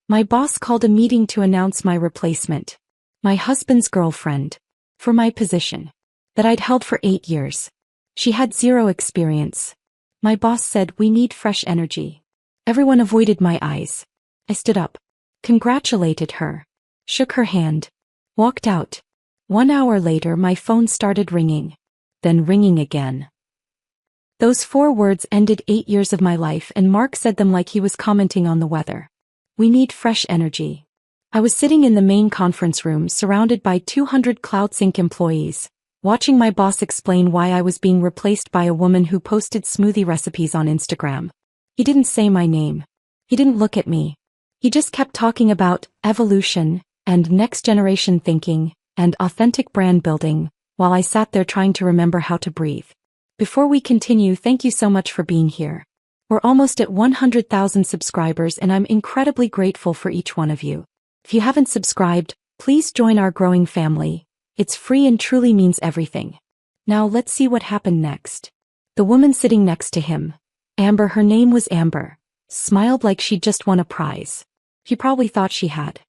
My boss called a meeting to announce my replacement. My husband's girlfriend. For my position. That I'd held for 8 years. She had 0 experience. My boss said we need fresh energy. Everyone avoided my eyes. I stood up. Congratulated her. Shook her hand. Walked out. 1 hour later my phone started ringing. Then ringing again. Those 4 words ended 8 years of my life, and Mark said them like he was commenting on the weather. We need fresh energy. I was sitting in the main conference room surrounded by 200 CloudSync employees, watching my boss explain why I was being replaced by a woman who posted smoothie recipes on Instagram. He didn't say my name. He didn't look at me. He just kept talking about evolution and next-generation thinking and authentic brand building while I sat there trying to remember how to breathe. Before we continue, thank you so much for being here. We're almost at 100,000 subscribers, and I'm incredibly grateful for each one of you. If you haven't subscribed, please join our growing family. It's free and truly means everything. Now let's see what happened next. The woman sitting next to him, Amber, her name was Amber, smiled like she'd just won a prize. He probably thought she had.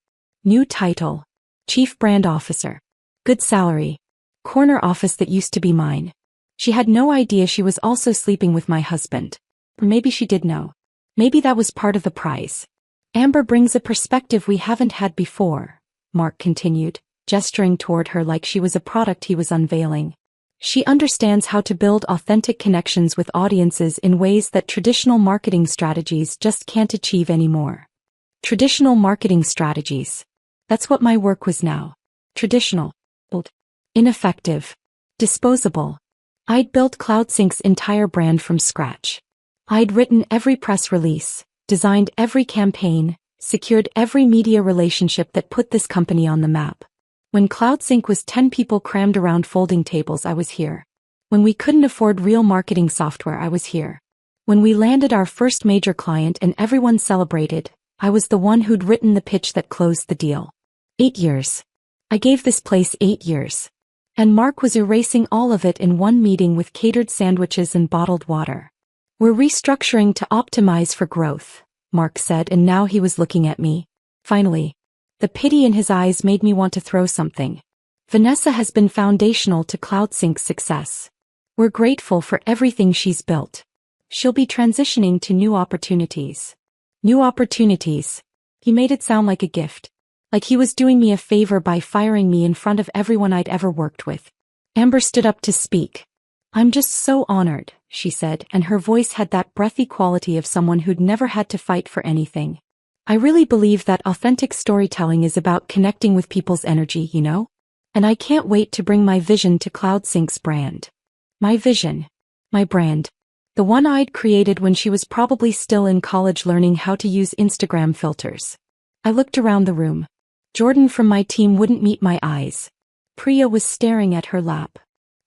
New title. Chief Brand Officer. Good salary. Corner office that used to be mine. She had no idea she was also sleeping with my husband. Or maybe she did know. Maybe that was part of the prize. Amber brings a perspective we haven't had before, Mark continued, gesturing toward her like she was a product he was unveiling. She understands how to build authentic connections with audiences in ways that traditional marketing strategies just can't achieve anymore. Traditional marketing strategies. That's what my work was now. Traditional. Old. Ineffective. Disposable. I'd built CloudSync's entire brand from scratch. I'd written every press release, designed every campaign, secured every media relationship that put this company on the map. When CloudSync was 10 people crammed around folding tables, I was here. When we couldn't afford real marketing software, I was here. When we landed our first major client and everyone celebrated, I was the one who'd written the pitch that closed the deal. 8 years. I gave this place 8 years. And Mark was erasing all of it in one meeting with catered sandwiches and bottled water. We're restructuring to optimize for growth, Mark said, and now he was looking at me. Finally. The pity in his eyes made me want to throw something. Vanessa has been foundational to CloudSync's success. We're grateful for everything she's built. She'll be transitioning to new opportunities. New opportunities. He made it sound like a gift. Like he was doing me a favor by firing me in front of everyone I'd ever worked with. Amber stood up to speak. I'm just so honored, she said, and her voice had that breathy quality of someone who'd never had to fight for anything. I really believe that authentic storytelling is about connecting with people's energy, you know? And I can't wait to bring my vision to CloudSync's brand. My vision. My brand. The one I'd created when she was probably still in college learning how to use Instagram filters. I looked around the room. Jordan from my team wouldn't meet my eyes. Priya was staring at her lap.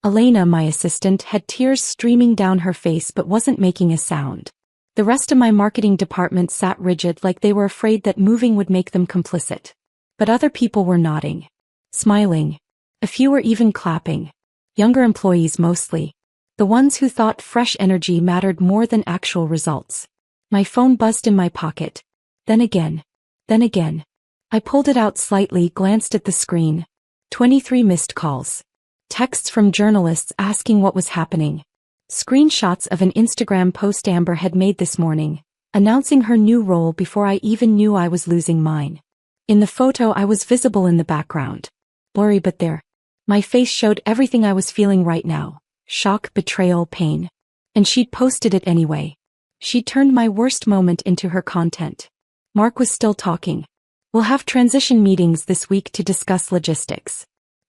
Elena, my assistant, had tears streaming down her face but wasn't making a sound. The rest of my marketing department sat rigid like they were afraid that moving would make them complicit. But other people were nodding. Smiling. A few were even clapping. Younger employees mostly. The ones who thought fresh energy mattered more than actual results. My phone buzzed in my pocket. Then again. Then again. I pulled it out slightly, glanced at the screen. 23 missed calls. Texts from journalists asking what was happening. Screenshots of an Instagram post Amber had made this morning, announcing her new role before I even knew I was losing mine. In the photo I was visible in the background. Blurry but there. My face showed everything I was feeling right now. Shock, betrayal, pain. And she'd posted it anyway. She'd turned my worst moment into her content. Mark was still talking. We'll have transition meetings this week to discuss logistics.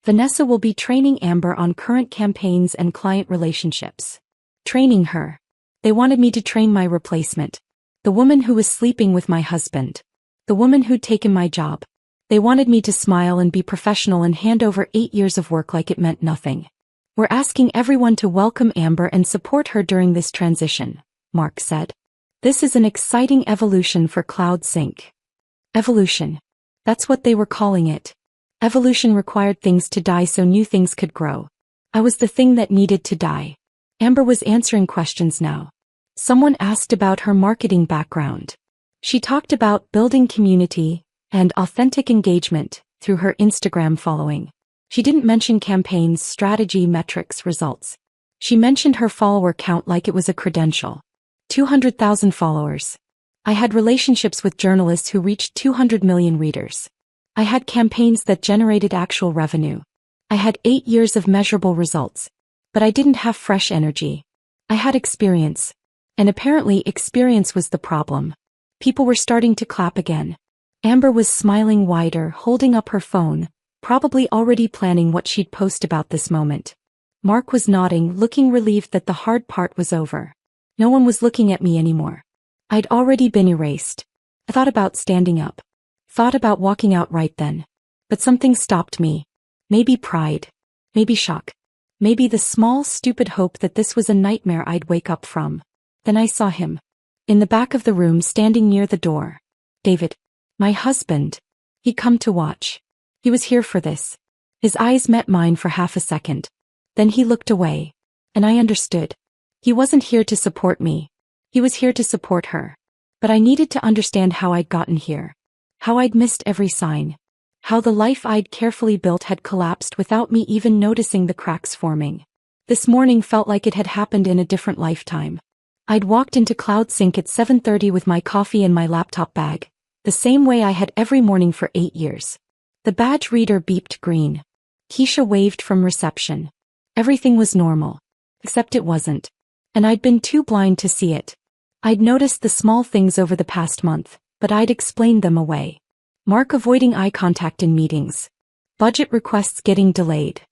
Vanessa will be training Amber on current campaigns and client relationships. Training her. They wanted me to train my replacement. The woman who was sleeping with my husband. The woman who'd taken my job. They wanted me to smile and be professional and hand over 8 years of work like it meant nothing. We're asking everyone to welcome Amber and support her during this transition, Mark said. This is an exciting evolution for CloudSync. Evolution. That's what they were calling it. Evolution required things to die so new things could grow. I was the thing that needed to die. Amber was answering questions now. Someone asked about her marketing background. She talked about building community and authentic engagement through her Instagram following. She didn't mention campaigns, strategy, metrics, results. She mentioned her follower count like it was a credential. 200,000 followers. I had relationships with journalists who reached 200 million readers. I had campaigns that generated actual revenue. I had 8 years of measurable results. But I didn't have fresh energy. I had experience. And apparently experience was the problem. People were starting to clap again. Amber was smiling wider, holding up her phone, probably already planning what she'd post about this moment. Mark was nodding, looking relieved that the hard part was over. No one was looking at me anymore. I'd already been erased. I thought about standing up. Thought about walking out right then. But something stopped me. Maybe pride. Maybe shock. Maybe the small, stupid hope that this was a nightmare I'd wake up from. Then I saw him. In the back of the room, standing near the door. David. My husband. He'd come to watch. He was here for this. His eyes met mine for half a second. Then he looked away. And I understood. He wasn't here to support me. He was here to support her. But I needed to understand how I'd gotten here. How I'd missed every sign. How the life I'd carefully built had collapsed without me even noticing the cracks forming. This morning felt like it had happened in a different lifetime. I'd walked into CloudSync at 7:30 with my coffee and my laptop bag, the same way I had every morning for 8 years. The badge reader beeped green. Keisha waved from reception. Everything was normal. Except it wasn't. And I'd been too blind to see it. I'd noticed the small things over the past month, but I'd explained them away. Mark avoiding eye contact in meetings. Budget requests getting delayed.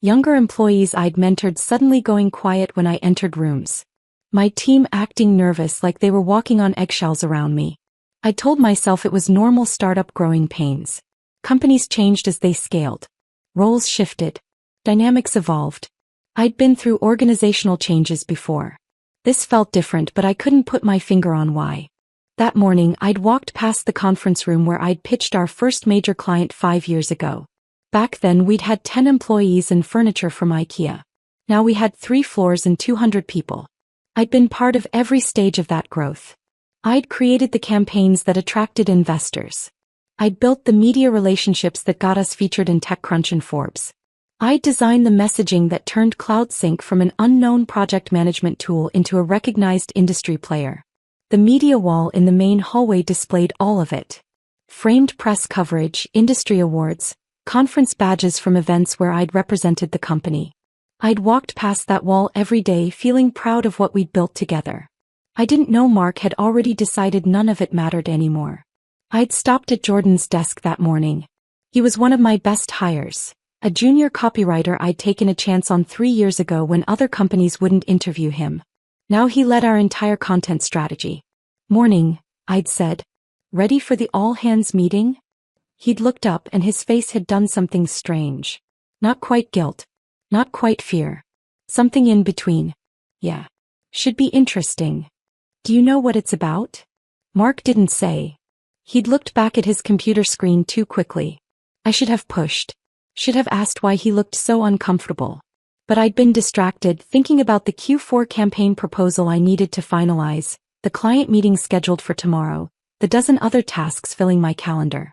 Younger employees I'd mentored suddenly going quiet when I entered rooms. My team acting nervous like they were walking on eggshells around me. I told myself it was normal startup growing pains. Companies changed as they scaled. Roles shifted. Dynamics evolved. I'd been through organizational changes before. This felt different, but I couldn't put my finger on why. That morning, I'd walked past the conference room where I'd pitched our first major client 5 years ago. Back then, we'd had 10 employees and furniture from IKEA. Now we had 3 floors and 200 people. I'd been part of every stage of that growth. I'd created the campaigns that attracted investors. I'd built the media relationships that got us featured in TechCrunch and Forbes. I'd designed the messaging that turned CloudSync from an unknown project management tool into a recognized industry player. The media wall in the main hallway displayed all of it. Framed press coverage, industry awards, conference badges from events where I'd represented the company. I'd walked past that wall every day feeling proud of what we'd built together. I didn't know Mark had already decided none of it mattered anymore. I'd stopped at Jordan's desk that morning. He was one of my best hires, a junior copywriter I'd taken a chance on 3 years ago when other companies wouldn't interview him. Now he led our entire content strategy. Morning, I'd said. Ready for the all-hands meeting? He'd looked up and his face had done something strange. Not quite guilt. Not quite fear. Something in between. Yeah. Should be interesting. Do you know what it's about? Mark didn't say. He'd looked back at his computer screen too quickly. I should have pushed. Should have asked why he looked so uncomfortable. But I'd been distracted thinking about the Q4 campaign proposal I needed to finalize, the client meeting scheduled for tomorrow, the dozen other tasks filling my calendar.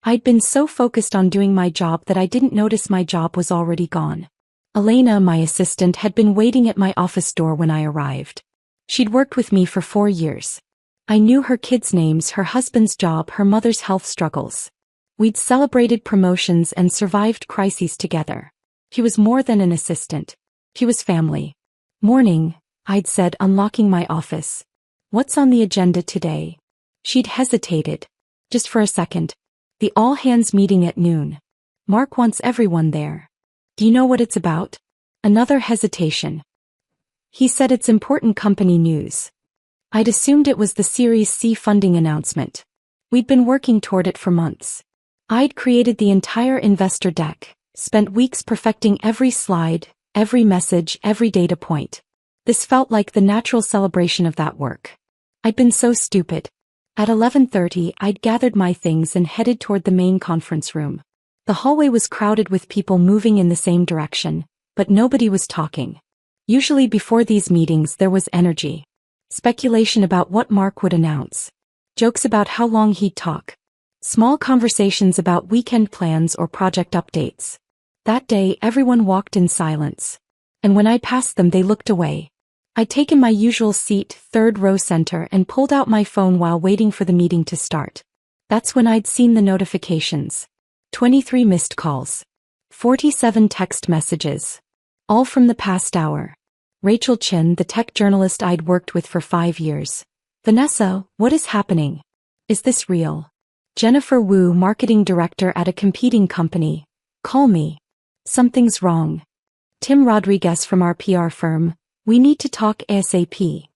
I'd been so focused on doing my job that I didn't notice my job was already gone. Elena, my assistant, had been waiting at my office door when I arrived. She'd worked with me for 4 years. I knew her kids' names, her husband's job, her mother's health struggles. We'd celebrated promotions and survived crises together. He was more than an assistant. He was family. Morning, I'd said, unlocking my office. What's on the agenda today? She'd hesitated. Just for a second. The all-hands meeting at noon. Mark wants everyone there. Do you know what it's about? Another hesitation. He said it's important company news. I'd assumed it was the Series C funding announcement. We'd been working toward it for months. I'd created the entire investor deck. Spent weeks perfecting every slide, every message, every data point. This felt like the natural celebration of that work. I'd been so stupid. At 11:30, I'd gathered my things and headed toward the main conference room. The hallway was crowded with people moving in the same direction, but nobody was talking. Usually before these meetings there was energy. Speculation about what Mark would announce. Jokes about how long he'd talk. Small conversations about weekend plans or project updates. That day, everyone walked in silence. And when I passed them, they looked away. I'd taken my usual seat, third row center, and pulled out my phone while waiting for the meeting to start. That's when I'd seen the notifications. 23 missed calls. 47 text messages. All from the past hour. Rachel Chin, the tech journalist I'd worked with for 5 years. Vanessa, what is happening? Is this real? Jennifer Wu, marketing director at a competing company. Call me. Something's wrong. Tim Rodriguez from our PR firm. We need to talk ASAP.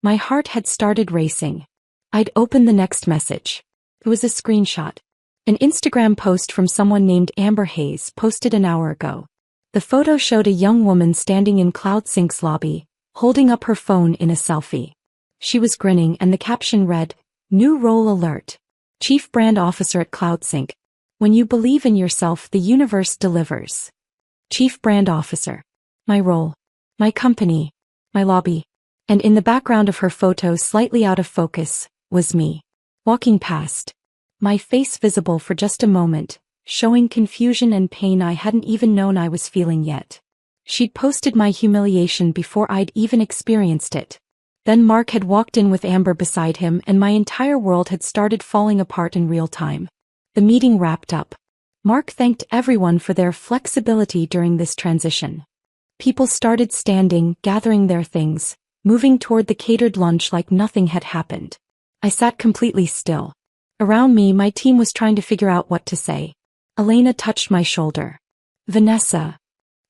My heart had started racing. I'd opened the next message. It was a screenshot. An Instagram post from someone named Amber Hayes, posted an hour ago. The photo showed a young woman standing in CloudSync's lobby, holding up her phone in a selfie. She was grinning, and the caption read, "New role alert. Chief Brand Officer at CloudSync. When you believe in yourself, the universe delivers." Chief Brand Officer. My role. My company. My lobby. And in the background of her photo, slightly out of focus, was me. Walking past. My face visible for just a moment, showing confusion and pain I hadn't even known I was feeling yet. She'd posted my humiliation before I'd even experienced it. Then Mark had walked in with Amber beside him, and my entire world had started falling apart in real time. The meeting wrapped up. Mark thanked everyone for their flexibility during this transition. People started standing, gathering their things, moving toward the catered lunch like nothing had happened. I sat completely still. Around me, my team was trying to figure out what to say. Elena touched my shoulder. "Vanessa."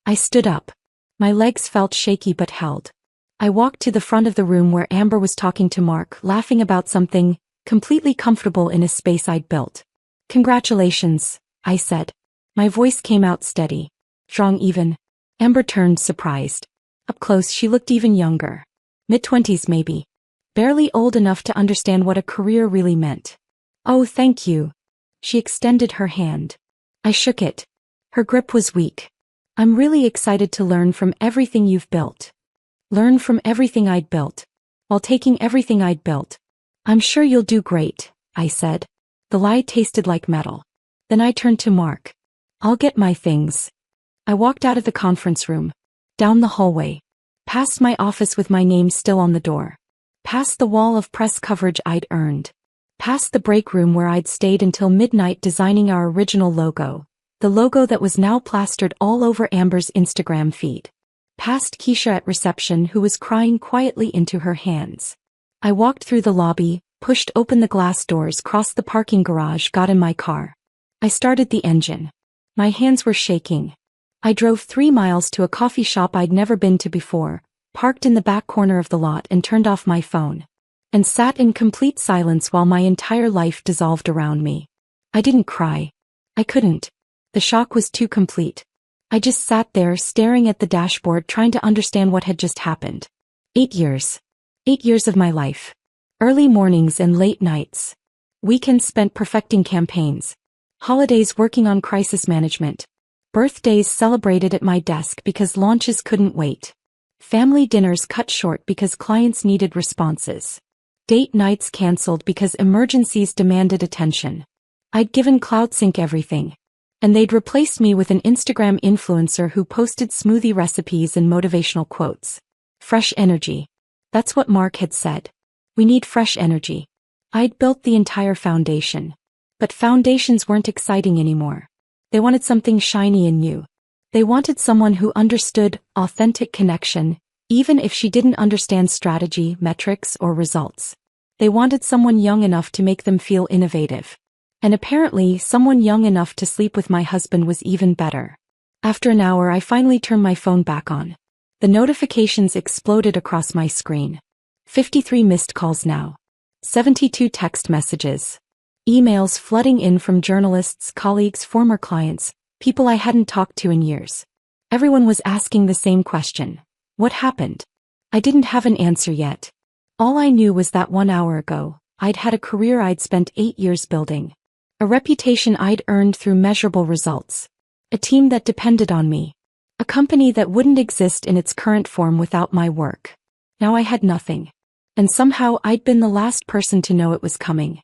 I stood up. My legs felt shaky but held. I walked to the front of the room where Amber was talking to Mark, laughing about something, completely comfortable in a space I'd built. "Congratulations," I said. My voice came out steady. "Strong even." Amber turned, surprised. Up close, she looked even younger. Mid-20s maybe. Barely old enough to understand what a career really meant. "Oh, thank you." She extended her hand. I shook it. Her grip was weak. "I'm really excited to learn from everything you've built." Learn from everything I'd built. While taking everything I'd built. "I'm sure you'll do great," I said. The lie tasted like metal. Then I turned to Mark. "I'll get my things." I walked out of the conference room. Down the hallway. Past my office with my name still on the door. Past the wall of press coverage I'd earned. Past the break room where I'd stayed until midnight designing our original logo. The logo that was now plastered all over Amber's Instagram feed. Past Keisha at reception, who was crying quietly into her hands. I walked through the lobby, pushed open the glass doors, crossed the parking garage, got in my car. I started the engine. My hands were shaking. I drove 3 miles to a coffee shop I'd never been to before, parked in the back corner of the lot and turned off my phone. And sat in complete silence while my entire life dissolved around me. I didn't cry. I couldn't. The shock was too complete. I just sat there staring at the dashboard, trying to understand what had just happened. 8 years. 8 years of my life. Early mornings and late nights. Weekends spent perfecting campaigns. Holidays working on crisis management. Birthdays celebrated at my desk because launches couldn't wait. Family dinners cut short because clients needed responses. Date nights canceled because emergencies demanded attention. I'd given CloudSync everything. And they'd replaced me with an Instagram influencer who posted smoothie recipes and motivational quotes. Fresh energy. That's what Mark had said. We need fresh energy. I'd built the entire foundation. But foundations weren't exciting anymore. They wanted something shiny and new. They wanted someone who understood authentic connection, even if she didn't understand strategy, metrics, or results. They wanted someone young enough to make them feel innovative. And apparently, someone young enough to sleep with my husband was even better. After an hour, I finally turned my phone back on. The notifications exploded across my screen. 53 missed calls now. 72 text messages. Emails flooding in from journalists, colleagues, former clients, people I hadn't talked to in years. Everyone was asking the same question. What happened? I didn't have an answer yet. All I knew was that 1 hour ago, I'd had a career I'd spent 8 years building. A reputation I'd earned through measurable results. A team that depended on me. A company that wouldn't exist in its current form without my work. Now I had nothing. And somehow I'd been the last person to know it was coming.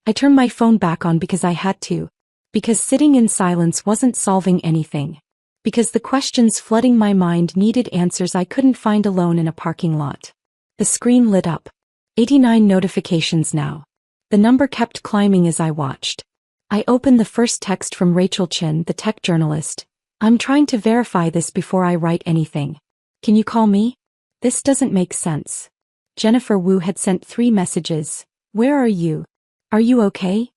I turned my phone back on because I had to. Because sitting in silence wasn't solving anything. Because the questions flooding my mind needed answers I couldn't find alone in a parking lot. The screen lit up. 89 notifications now. The number kept climbing as I watched. I opened the first text from Rachel Chin, the tech journalist. I'm trying to verify this before I write anything. Can you call me? This doesn't make sense. Jennifer Wu had sent 3 messages. Where are you? Are you okay?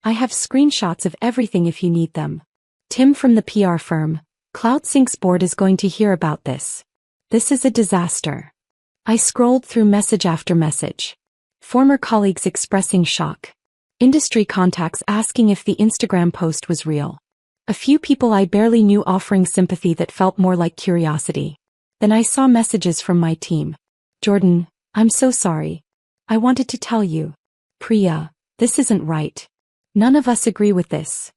I have screenshots of everything if you need them. Tim from the PR firm. CloudSync's board is going to hear about this. This is a disaster. I scrolled through message after message. Former colleagues expressing shock. Industry contacts asking if the Instagram post was real. A few people I barely knew offering sympathy that felt more like curiosity. Then I saw messages from my team. Jordan, I'm so sorry. I wanted to tell you. Priya, this isn't right. None of us agree with this.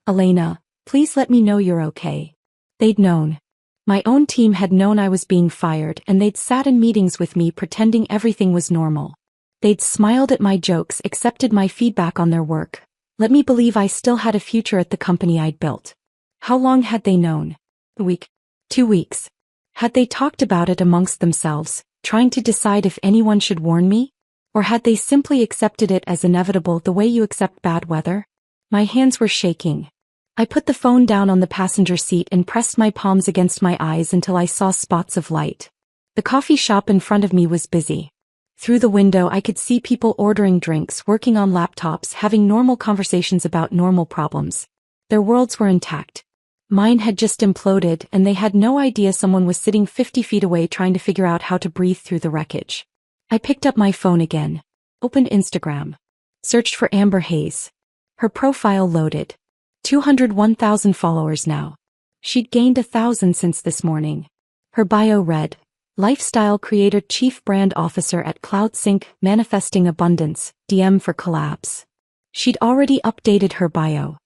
Elena, please let me know you're okay. They'd known. My own team had known I was being fired, and they'd sat in meetings with me pretending everything was normal. They'd smiled at my jokes, accepted my feedback on their work. Let me believe I still had a future at the company I'd built. How long had they known? A week? 2 weeks? Had they talked about it amongst themselves, trying to decide if anyone should warn me? Or had they simply accepted it as inevitable the way you accept bad weather? My hands were shaking. I put the phone down on the passenger seat and pressed my palms against my eyes until I saw spots of light. The coffee shop in front of me was busy. Through the window I could see people ordering drinks, working on laptops, having normal conversations about normal problems. Their worlds were intact. Mine had just imploded, and they had no idea someone was sitting 50 feet away trying to figure out how to breathe through the wreckage. I picked up my phone again. Opened Instagram. Searched for Amber Hayes. Her profile loaded. 201,000 followers now. She'd gained 1,000 since this morning. Her bio read, Lifestyle Creator Chief Brand Officer at CloudSync, Manifesting Abundance, DM for collabs. She'd already updated her bio.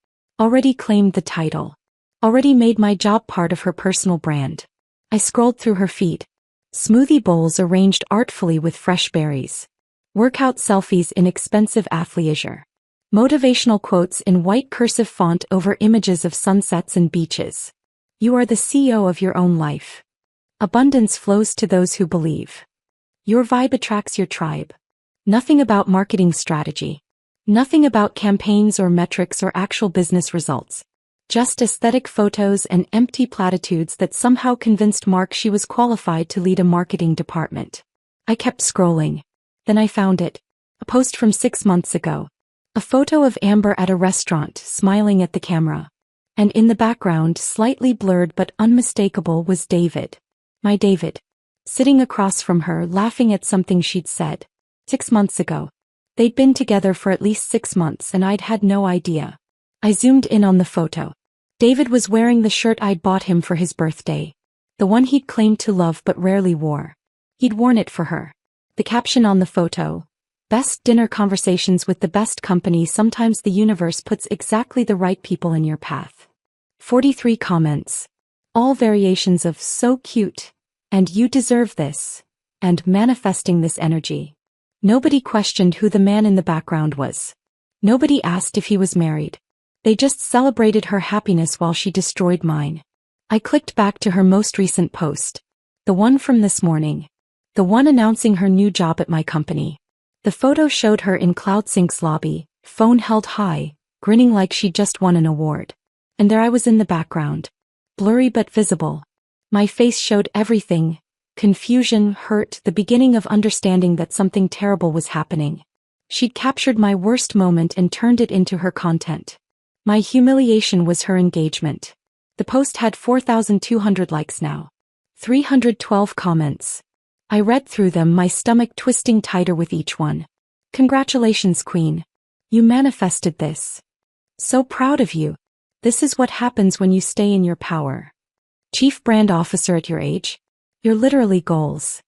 Already claimed the title. Already made my job part of her personal brand. I scrolled through her feed. Smoothie bowls arranged artfully with fresh berries. Workout selfies in expensive athleisure. Motivational quotes in white cursive font over images of sunsets and beaches. You are the CEO of your own life. Abundance flows to those who believe. Your vibe attracts your tribe. Nothing about marketing strategy. Nothing about campaigns or metrics or actual business results. Just aesthetic photos and empty platitudes that somehow convinced Mark she was qualified to lead a marketing department. I kept scrolling. Then I found it. A post from 6 months ago. A photo of Amber at a restaurant, smiling at the camera. And in the background, slightly blurred but unmistakable, was David. My David. Sitting across from her, laughing at something she'd said. 6 months ago. They'd been together for at least 6 months and I'd had no idea. I zoomed in on the photo. David was wearing the shirt I'd bought him for his birthday. The one he'd claimed to love but rarely wore. He'd worn it for her. The caption on the photo, Best dinner conversations with the best company. Sometimes the universe puts exactly the right people in your path. 43 comments. All variations of so cute, and you deserve this, and manifesting this energy. Nobody questioned who the man in the background was. Nobody asked if he was married. They just celebrated her happiness while she destroyed mine. I clicked back to her most recent post. The one from this morning. The one announcing her new job at my company. The photo showed her in CloudSync's lobby, phone held high, grinning like she'd just won an award. And there I was in the background. Blurry but visible. My face showed everything. Confusion, hurt, the beginning of understanding that something terrible was happening. She'd captured my worst moment and turned it into her content. My humiliation was her engagement. The post had 4,200 likes now. 312 comments. I read through them, my stomach twisting tighter with each one. Congratulations, Queen. You manifested this. So proud of you. This is what happens when you stay in your power. Chief Brand Officer at your age? You're literally goals.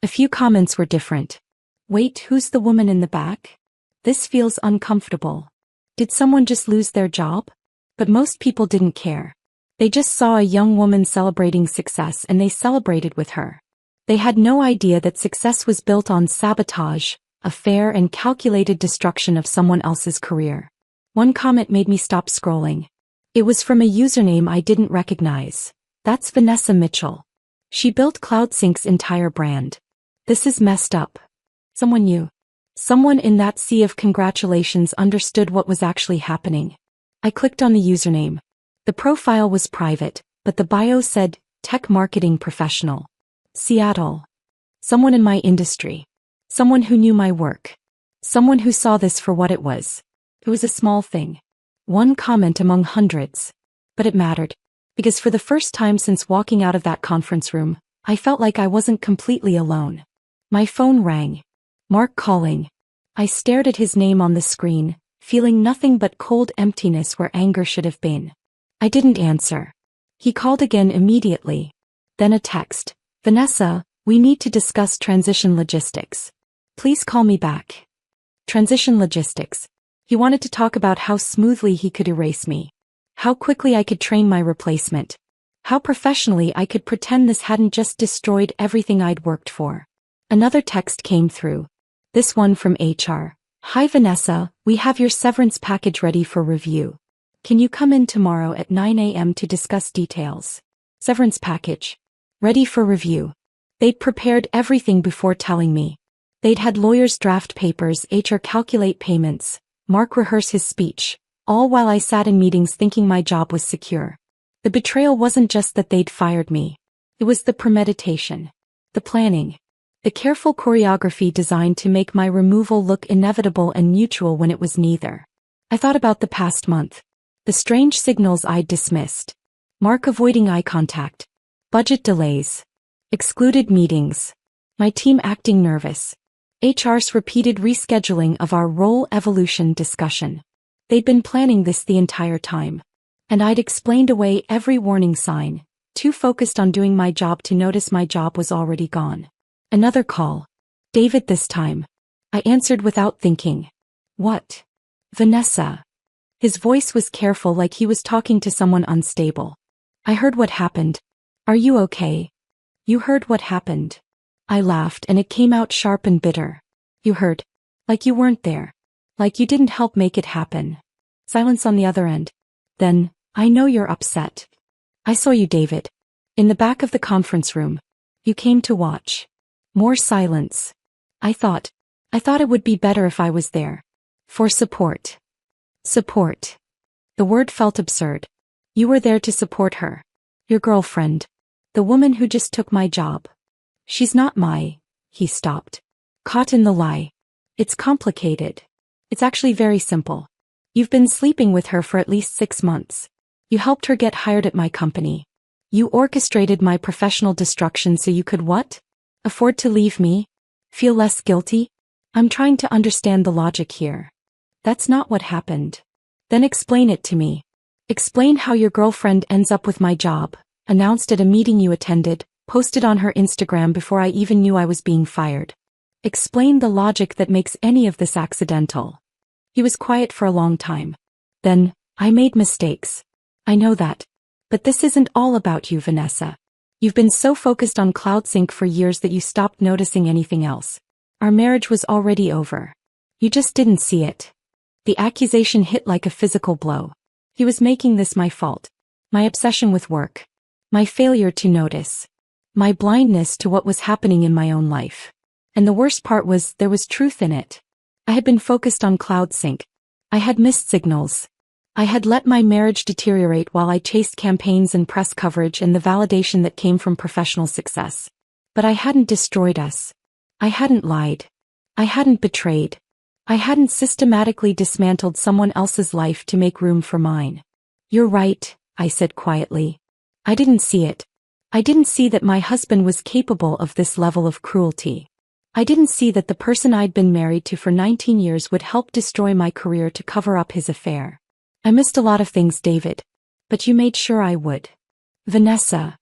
A few comments were different. Wait, who's the woman in the back? This feels uncomfortable. Did someone just lose their job? But most people didn't care. They just saw a young woman celebrating success and they celebrated with her. They had no idea that success was built on sabotage, a fair and calculated destruction of someone else's career. One comment made me stop scrolling. It was from a username I didn't recognize. That's Vanessa Mitchell. She built CloudSync's entire brand. This is messed up. Someone knew. Someone in that sea of congratulations understood what was actually happening. I clicked on the username. The profile was private, but the bio said, Tech Marketing Professional. Seattle. Someone in my industry. Someone who knew my work. Someone who saw this for what it was. It was a small thing. One comment among hundreds. But it mattered. Because for the first time since walking out of that conference room, I felt like I wasn't completely alone. My phone rang. Mark calling. I stared at his name on the screen, feeling nothing but cold emptiness where anger should have been. I didn't answer. He called again immediately. Then a text. Vanessa, we need to discuss transition logistics. Please call me back. Transition logistics. He wanted to talk about how smoothly he could erase me. How quickly I could train my replacement. How professionally I could pretend this hadn't just destroyed everything I'd worked for. Another text came through. This one from HR. Hi Vanessa, we have your severance package ready for review. Can you come in tomorrow at 9 a.m. to discuss details? Severance package. Ready for review. They'd prepared everything before telling me. They'd had lawyers draft papers, HR calculate payments, Mark rehearse his speech, all while I sat in meetings thinking my job was secure. The betrayal wasn't just that they'd fired me. It was the premeditation. The planning. The careful choreography designed to make my removal look inevitable and mutual when it was neither. I thought about the past month. The strange signals I'd dismissed. Mark avoiding eye contact. Budget delays. Excluded meetings. My team acting nervous. HR's repeated rescheduling of our role evolution discussion. They'd been planning this the entire time. And I'd explained away every warning sign, too focused on doing my job to notice my job was already gone. Another call. David this time. I answered without thinking. What? Vanessa. His voice was careful like he was talking to someone unstable. I heard what happened. Are you okay? You heard what happened. I laughed and it came out sharp and bitter. You heard. Like you weren't there. Like you didn't help make it happen. Silence on the other end. Then, I know you're upset. I saw you, David. In the back of the conference room. You came to watch. More silence. I thought it would be better if I was there. For support. Support. The word felt absurd. You were there to support her. Your girlfriend. The woman who just took my job. She's not he stopped. Caught in the lie. It's complicated. It's actually very simple. You've been sleeping with her for at least 6 months. You helped her get hired at my company. You orchestrated my professional destruction so you could what? Afford to leave me? Feel less guilty? I'm trying to understand the logic here. That's not what happened. Then explain it to me. Explain how your girlfriend ends up with my job, announced at a meeting you attended, posted on her Instagram before I even knew I was being fired. Explain the logic that makes any of this accidental. He was quiet for a long time. Then, I made mistakes. I know that. But this isn't all about you, Vanessa. You've been so focused on CloudSync for years that you stopped noticing anything else. Our marriage was already over. You just didn't see it. The accusation hit like a physical blow. He was making this my fault. My obsession with work. My failure to notice. My blindness to what was happening in my own life. And the worst part was there was truth in it. I had been focused on CloudSync. I had missed signals. I had let my marriage deteriorate while I chased campaigns and press coverage and the validation that came from professional success. But I hadn't destroyed us. I hadn't lied. I hadn't betrayed. I hadn't systematically dismantled someone else's life to make room for mine. You're right, I said quietly. I didn't see it. I didn't see that my husband was capable of this level of cruelty. I didn't see that the person I'd been married to for 19 years would help destroy my career to cover up his affair. I missed a lot of things, David. But you made sure I would. Vanessa.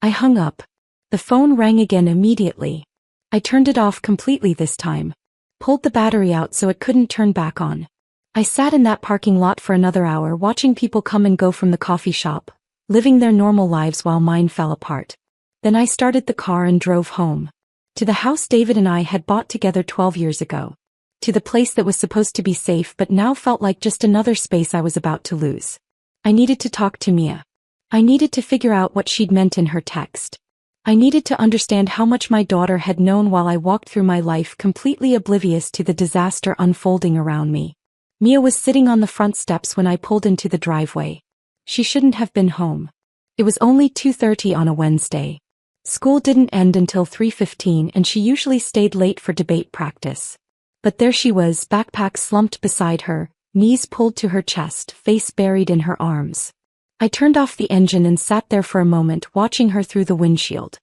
I hung up. The phone rang again immediately. I turned it off completely this time. Pulled the battery out so it couldn't turn back on. I sat in that parking lot for another hour watching people come and go from the coffee shop, living their normal lives while mine fell apart. Then I started the car and drove home. To the house David and I had bought together 12 years ago. to the place that was supposed to be safe but now felt like just another space I was about to lose. I needed to talk to Mia. I needed to figure out what she'd meant in her text. I needed to understand how much my daughter had known while I walked through my life completely oblivious to the disaster unfolding around me. Mia was sitting on the front steps when I pulled into the driveway. She shouldn't have been home. It was only 2:30 on a Wednesday. School didn't end until 3:15 and she usually stayed late for debate practice. But there she was, backpack slumped beside her, knees pulled to her chest, face buried in her arms. I turned off the engine and sat there for a moment watching her through the windshield.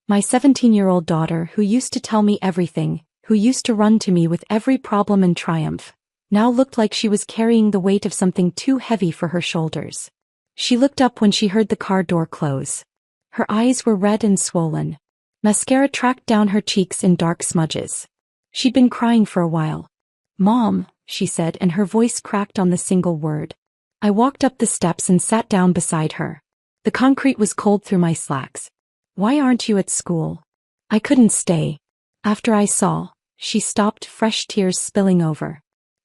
My 17-year-old daughter, who used to tell me everything, who used to run to me with every problem and triumph, now looked like she was carrying the weight of something too heavy for her shoulders. She looked up when she heard the car door close. Her eyes were red and swollen. Mascara tracked down her cheeks in dark smudges. She'd been crying for a while. "Mom," she said, and her voice cracked on the single word. I walked up the steps and sat down beside her. The concrete was cold through my slacks. "Why aren't you at school?" "I couldn't stay. After I saw." She stopped, fresh tears spilling over.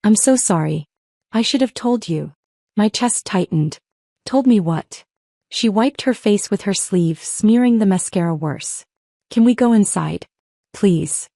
"I'm so sorry. I should have told you." My chest tightened. "Told me what?" She wiped her face with her sleeve, smearing the mascara worse. "Can we go inside? Please."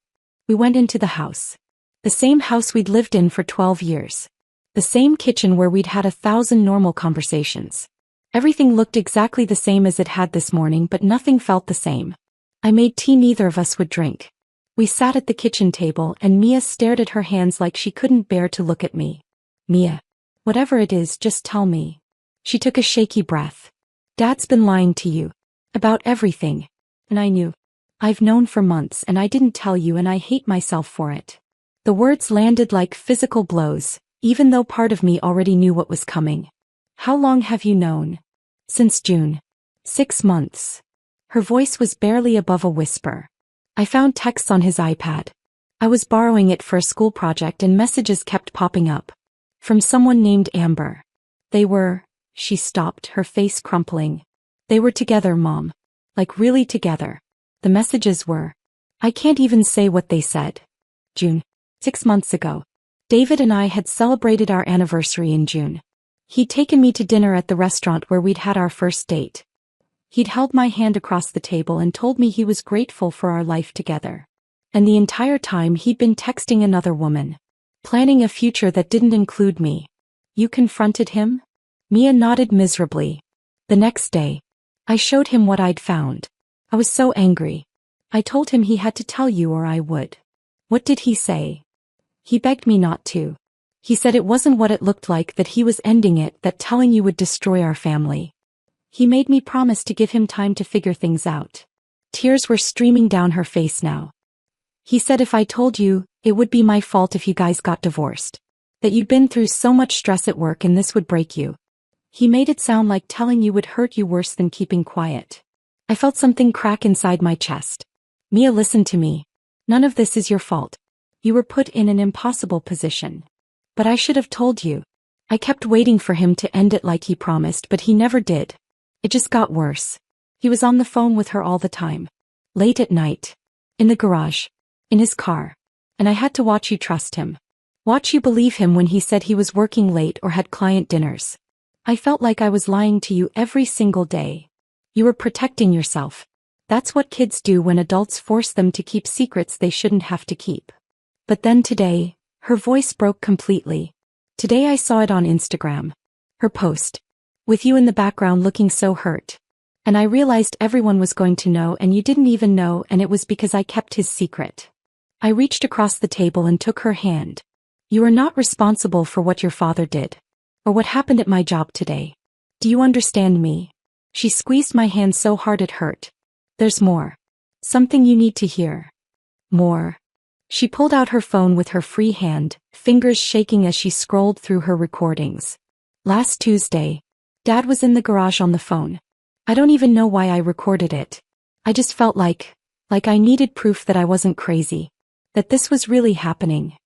We went into the house. The same house we'd lived in for 12 years. The same kitchen where we'd had 1,000 normal conversations. Everything looked exactly the same as it had this morning, but nothing felt the same. I made tea neither of us would drink. We sat at the kitchen table and Mia stared at her hands like she couldn't bear to look at me. "Mia, whatever it is, just tell me." She took a shaky breath. "Dad's been lying to you. About everything. And I knew. I've known for months and I didn't tell you and I hate myself for it." The words landed like physical blows, even though part of me already knew what was coming. "How long have you known?" "Since June. 6 months." Her voice was barely above a whisper. I found texts on his iPad. I was borrowing it for a school project and messages kept popping up. From someone named Amber. They were. She stopped, her face crumpling. "They were together, Mom. Like really together." The messages were. I can't even say what they said. June. 6 months ago. David and I had celebrated our anniversary in June. He'd taken me to dinner at the restaurant where we'd had our first date. He'd held my hand across the table and told me he was grateful for our life together. And the entire time he'd been texting another woman. Planning a future that didn't include me. "You confronted him?" Mia nodded miserably. "The next day. I showed him what I'd found. I was so angry. I told him he had to tell you or I would." "What did he say?" "He begged me not to. He said it wasn't what it looked like, that he was ending it, that telling you would destroy our family. He made me promise to give him time to figure things out." Tears were streaming down her face now. "He said if I told you, it would be my fault if you guys got divorced. That you'd been through so much stress at work and this would break you. He made it sound like telling you would hurt you worse than keeping quiet." I felt something crack inside my chest. "Mia, listen to me. None of this is your fault. You were put in an impossible position. But I should have told you. I kept waiting for him to end it like he promised, but he never did. It just got worse. He was on the phone with her all the time. Late at night. In the garage. In his car. And I had to watch you trust him. Watch you believe him when he said he was working late or had client dinners. I felt like I was lying to you every single day. You were protecting yourself. That's what kids do when adults force them to keep secrets they shouldn't have to keep. But then today," her voice broke completely. "Today I saw it on Instagram. Her post. With you in the background looking so hurt. And I realized everyone was going to know and you didn't even know, and it was because I kept his secret." I reached across the table and took her hand. "You are not responsible for what your father did. Or what happened at my job today. Do you understand me?" She squeezed my hand so hard it hurt. "There's more. Something you need to hear." "More?" She pulled out her phone with her free hand, fingers shaking as she scrolled through her recordings. "Last Tuesday, Dad was in the garage on the phone. I don't even know why I recorded it. I just felt like I needed proof that I wasn't crazy. That this was really happening."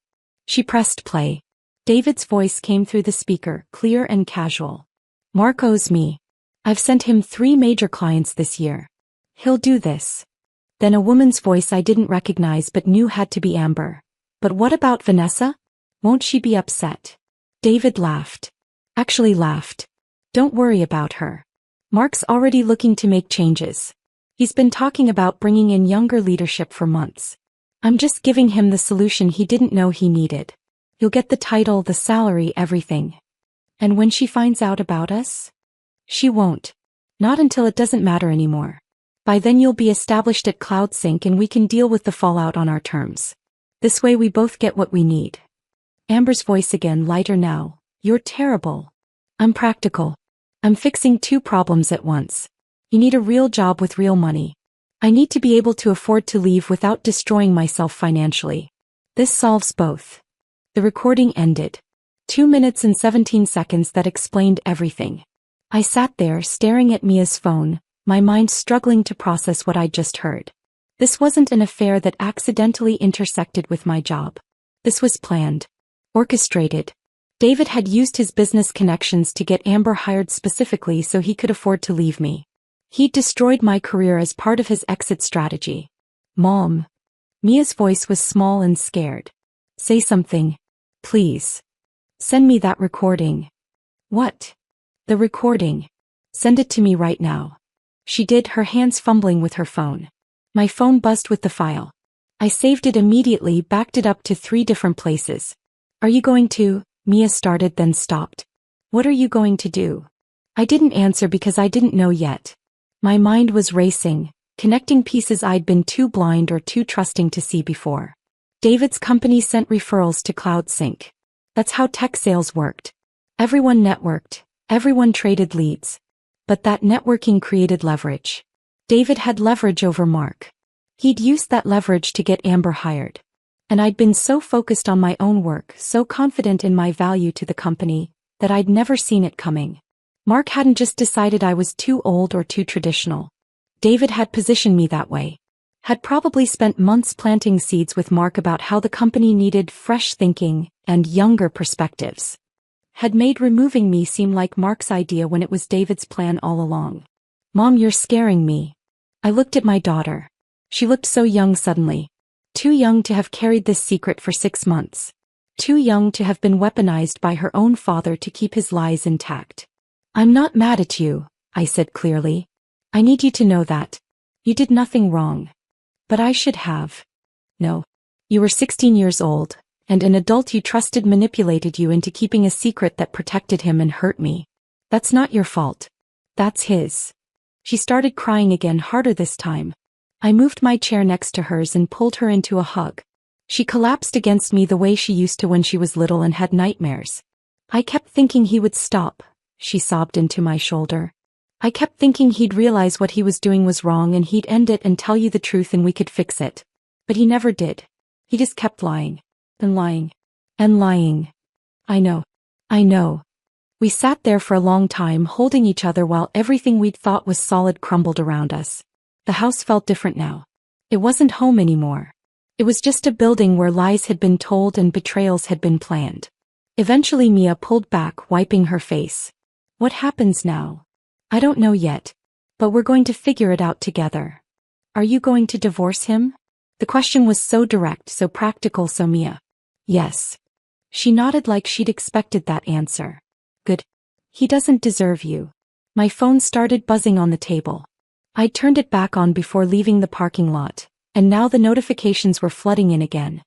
She pressed play. David's voice came through the speaker, clear and casual. "Mark owes me. I've sent him 3 major clients this year. He'll do this." Then a woman's voice I didn't recognize but knew had to be Amber. "But what about Vanessa?" Won't she be upset? David laughed. Actually laughed. Don't worry about her. Mark's already looking to make changes. He's been talking about bringing in younger leadership for months. I'm just giving him the solution he didn't know he needed. You'll get the title, the salary, everything. And when she finds out about us? She won't. Not until it doesn't matter anymore. By then you'll be established at CloudSync and we can deal with the fallout on our terms. This way we both get what we need. Amber's voice again, lighter now. You're terrible. I'm practical. I'm fixing two problems at once. You need a real job with real money. I need to be able to afford to leave without destroying myself financially. This solves both. The recording ended. 2 minutes and 17 seconds that explained everything. I sat there staring at Mia's phone, my mind struggling to process what I'd just heard. This wasn't an affair that accidentally intersected with my job. This was planned. Orchestrated. David had used his business connections to get Amber hired specifically so he could afford to leave me. He'd destroyed my career as part of his exit strategy. Mom. Mia's voice was small and scared. Say something. Please. Send me that recording. What? The recording. Send it to me right now. She did, her hands fumbling with her phone. My phone buzzed with the file. I saved it immediately, backed it up to 3 different places. Are you going to? Mia started then stopped. What are you going to do? I didn't answer because I didn't know yet. My mind was racing, connecting pieces I'd been too blind or too trusting to see before. David's company sent referrals to CloudSync. That's how tech sales worked. Everyone networked, everyone traded leads. But that networking created leverage. David had leverage over Mark. He'd used that leverage to get Amber hired. And I'd been so focused on my own work, so confident in my value to the company, that I'd never seen it coming. Mark hadn't just decided I was too old or too traditional. David had positioned me that way. Had probably spent months planting seeds with Mark about how the company needed fresh thinking and younger perspectives. Had made removing me seem like Mark's idea when it was David's plan all along. Mom, you're scaring me. I looked at my daughter. She looked so young suddenly. Too young to have carried this secret for 6 months. Too young to have been weaponized by her own father to keep his lies intact. I'm not mad at you, I said clearly. I need you to know that. You did nothing wrong. But I should have. No. You were 16 years old, and an adult you trusted manipulated you into keeping a secret that protected him and hurt me. That's not your fault. That's his. She started crying again, harder this time. I moved my chair next to hers and pulled her into a hug. She collapsed against me the way she used to when she was little and had nightmares. I kept thinking he would stop, she sobbed into my shoulder. I kept thinking he'd realize what he was doing was wrong and he'd end it and tell you the truth and we could fix it. But he never did. He just kept lying. And lying. And lying. I know. I know. We sat there for a long time holding each other while everything we'd thought was solid crumbled around us. The house felt different now. It wasn't home anymore. It was just a building where lies had been told and betrayals had been planned. Eventually Mia pulled back, wiping her face. What happens now? I don't know yet. But we're going to figure it out together. Are you going to divorce him? The question was so direct, so practical, so Mia. Yes. She nodded like she'd expected that answer. Good. He doesn't deserve you. My phone started buzzing on the table. I turned it back on before leaving the parking lot, and now the notifications were flooding in again.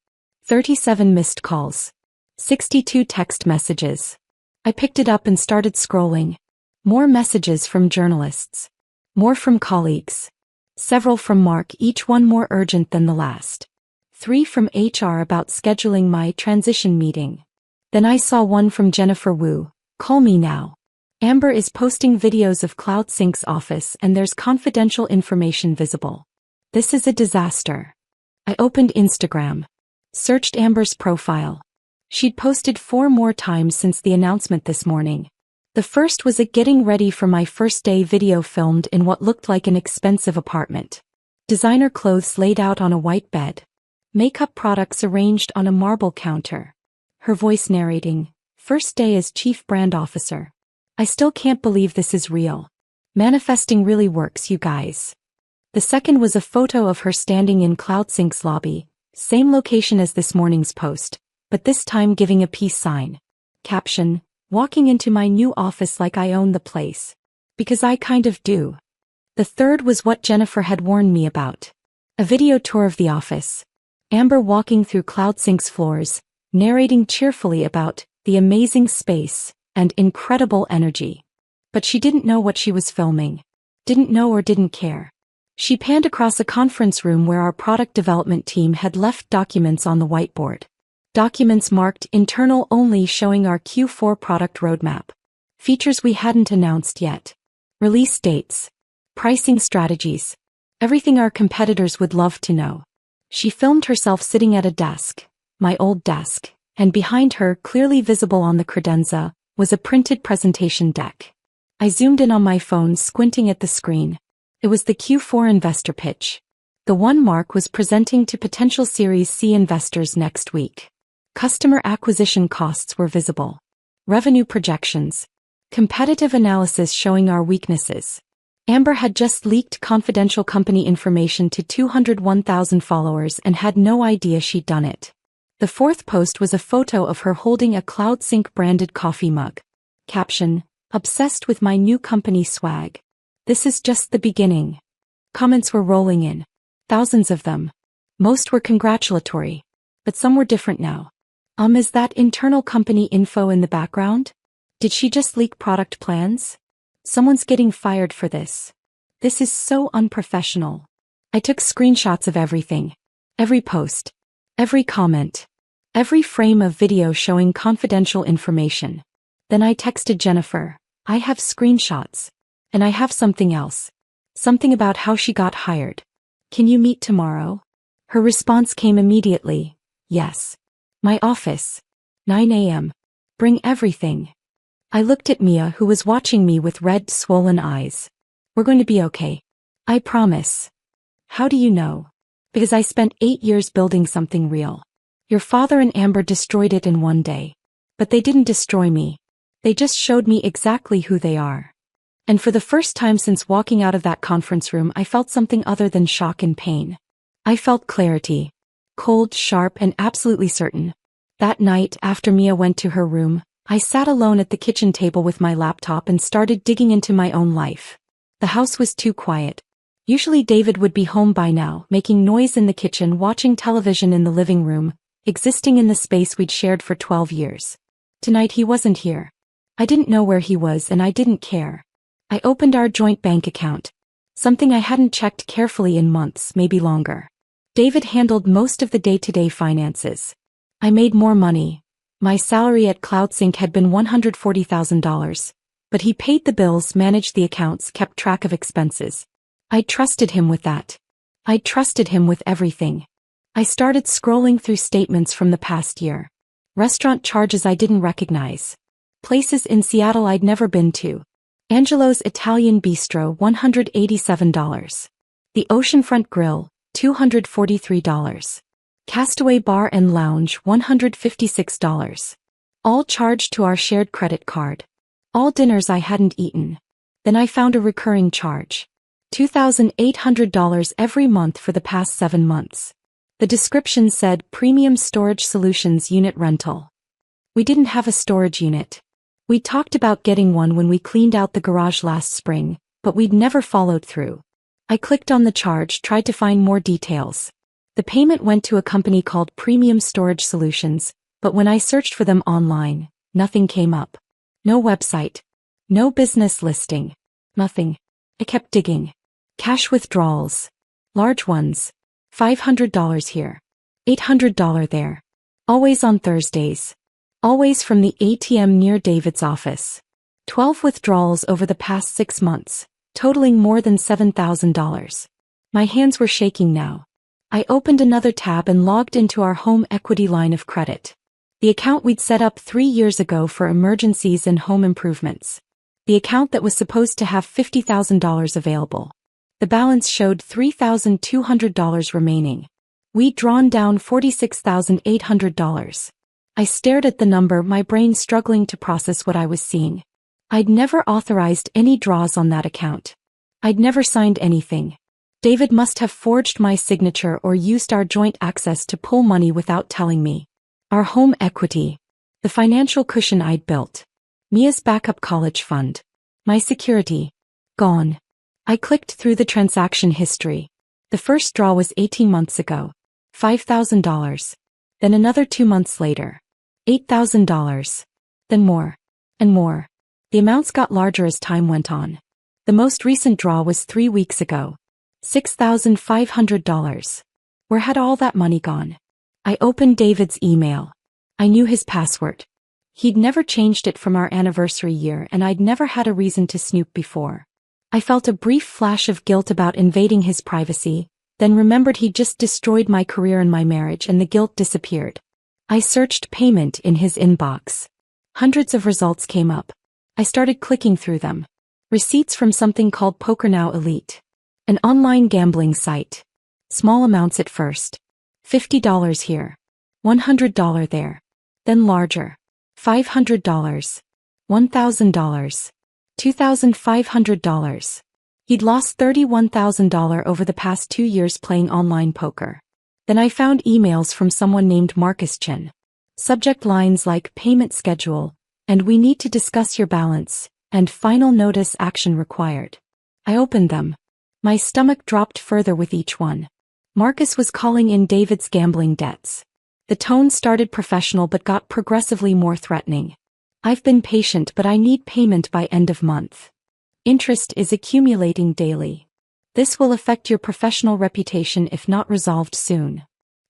37 missed calls. 62 text messages. I picked it up and started scrolling. More messages from journalists. More from colleagues. Several from Mark, each one more urgent than the last. 3 from HR about scheduling my transition meeting. Then I saw one from Jennifer Wu. Call me now. Amber is posting videos of CloudSync's office and there's confidential information visible. This is a disaster. I opened Instagram. Searched Amber's profile. She'd posted 4 more times since the announcement this morning. The first was a getting ready for my first day video filmed in what looked like an expensive apartment. Designer clothes laid out on a white bed. Makeup products arranged on a marble counter. Her voice narrating, first day as chief brand officer. I still can't believe this is real. Manifesting really works, you guys. The second was a photo of her standing in CloudSync's lobby, same location as this morning's post, but this time giving a peace sign. Caption: walking into my new office like I own the place. Because I kind of do. The third was what Jennifer had warned me about. A video tour of the office. Amber walking through CloudSync's floors, narrating cheerfully about the amazing space and incredible energy. But she didn't know what she was filming. Didn't know or didn't care. She panned across a conference room where our product development team had left documents on the whiteboard. Documents marked internal only, showing our Q4 product roadmap. Features we hadn't announced yet. Release dates. Pricing strategies. Everything our competitors would love to know. She filmed herself sitting at a desk, my old desk, and behind her, clearly visible on the credenza, was a printed presentation deck. I zoomed in on my phone, squinting at the screen. It was the Q4 investor pitch. The one Mark was presenting to potential Series C investors next week. Customer acquisition costs were visible. Revenue projections. Competitive analysis showing our weaknesses. Amber had just leaked confidential company information to 201,000 followers and had no idea she'd done it. The fourth post was a photo of her holding a CloudSync branded coffee mug. Caption: obsessed with my new company swag. This is just the beginning. Comments were rolling in. Thousands of them. Most were congratulatory. But some were different now. Is that internal company info in the background? Did she just leak product plans? Someone's getting fired for this. This is so unprofessional. I took screenshots of everything. Every post. Every comment. Every frame of video showing confidential information. Then I texted Jennifer. I have screenshots. And I have something else. Something about how she got hired. Can you meet tomorrow? Her response came immediately. Yes. My office. 9 a.m. Bring everything. I looked at Mia, who was watching me with red, swollen eyes. We're going to be okay. I promise. How do you know? Because I spent 8 years building something real. Your father and Amber destroyed it in one day. But they didn't destroy me. They just showed me exactly who they are. And for the first time since walking out of that conference room, I felt something other than shock and pain. I felt clarity. Cold, sharp, and absolutely certain. That night, after Mia went to her room, I sat alone at the kitchen table with my laptop and started digging into my own life. The house was too quiet. Usually David would be home by now, making noise in the kitchen, watching television in the living room, existing in the space we'd shared for 12 years. Tonight he wasn't here. I didn't know where he was and I didn't care. I opened our joint bank account. Something I hadn't checked carefully in months, maybe longer. David handled most of the day-to-day finances. I made more money. My salary at CloudSync had been $140,000, but he paid the bills, managed the accounts, kept track of expenses. I trusted him with that. I trusted him with everything. I started scrolling through statements from the past year. Restaurant charges I didn't recognize. Places in Seattle I'd never been to. Angelo's Italian Bistro, $187. The Oceanfront Grill, $243. Castaway Bar and Lounge, $156. All charged to our shared credit card. All dinners I hadn't eaten. Then I found a recurring charge. $2,800 every month for the past 7 months. The description said Premium Storage Solutions Unit Rental. We didn't have a storage unit. We talked about getting one when we cleaned out the garage last spring, but we'd never followed through. I clicked on the charge, tried to find more details. The payment went to a company called Premium Storage Solutions, but when I searched for them online, nothing came up. No website. No business listing. Nothing. I kept digging. Cash withdrawals. Large ones. $500 here. $800 there. Always on Thursdays. Always from the ATM near David's office. 12 withdrawals over the past 6 months, totaling more than $7,000. My hands were shaking now. I opened another tab and logged into our home equity line of credit. The account we'd set up 3 years ago for emergencies and home improvements. The account that was supposed to have $50,000 available. The balance showed $3,200 remaining. We'd drawn down $46,800. I stared at the number, my brain struggling to process what I was seeing. I'd never authorized any draws on that account. I'd never signed anything. David must have forged my signature or used our joint access to pull money without telling me. Our home equity. The financial cushion I'd built. Mia's backup college fund. My security. Gone. I clicked through the transaction history. The first draw was 18 months ago. $5,000. Then another 2 months later. $8,000. Then more. And more. The amounts got larger as time went on. The most recent draw was 3 weeks ago. $6,500. Where had all that money gone? I opened David's email. I knew his password. He'd never changed it from our anniversary year, and I'd never had a reason to snoop before. I felt a brief flash of guilt about invading his privacy, then remembered he'd just destroyed my career and my marriage, and the guilt disappeared. I searched payment in his inbox. Hundreds of results came up. I started clicking through them. Receipts from something called PokerNow Elite. An online gambling site. Small amounts at first. $50 here. $100 there. Then larger. $500. $1,000. $2,500. He'd lost $31,000 over the past 2 years playing online poker. Then I found emails from someone named Marcus Chin. Subject lines like payment schedule, and we need to discuss your balance, and final notice action required. I opened them. My stomach dropped further with each one. Marcus was calling in David's gambling debts. The tone started professional but got progressively more threatening. I've been patient, but I need payment by end of month. Interest is accumulating daily. This will affect your professional reputation if not resolved soon.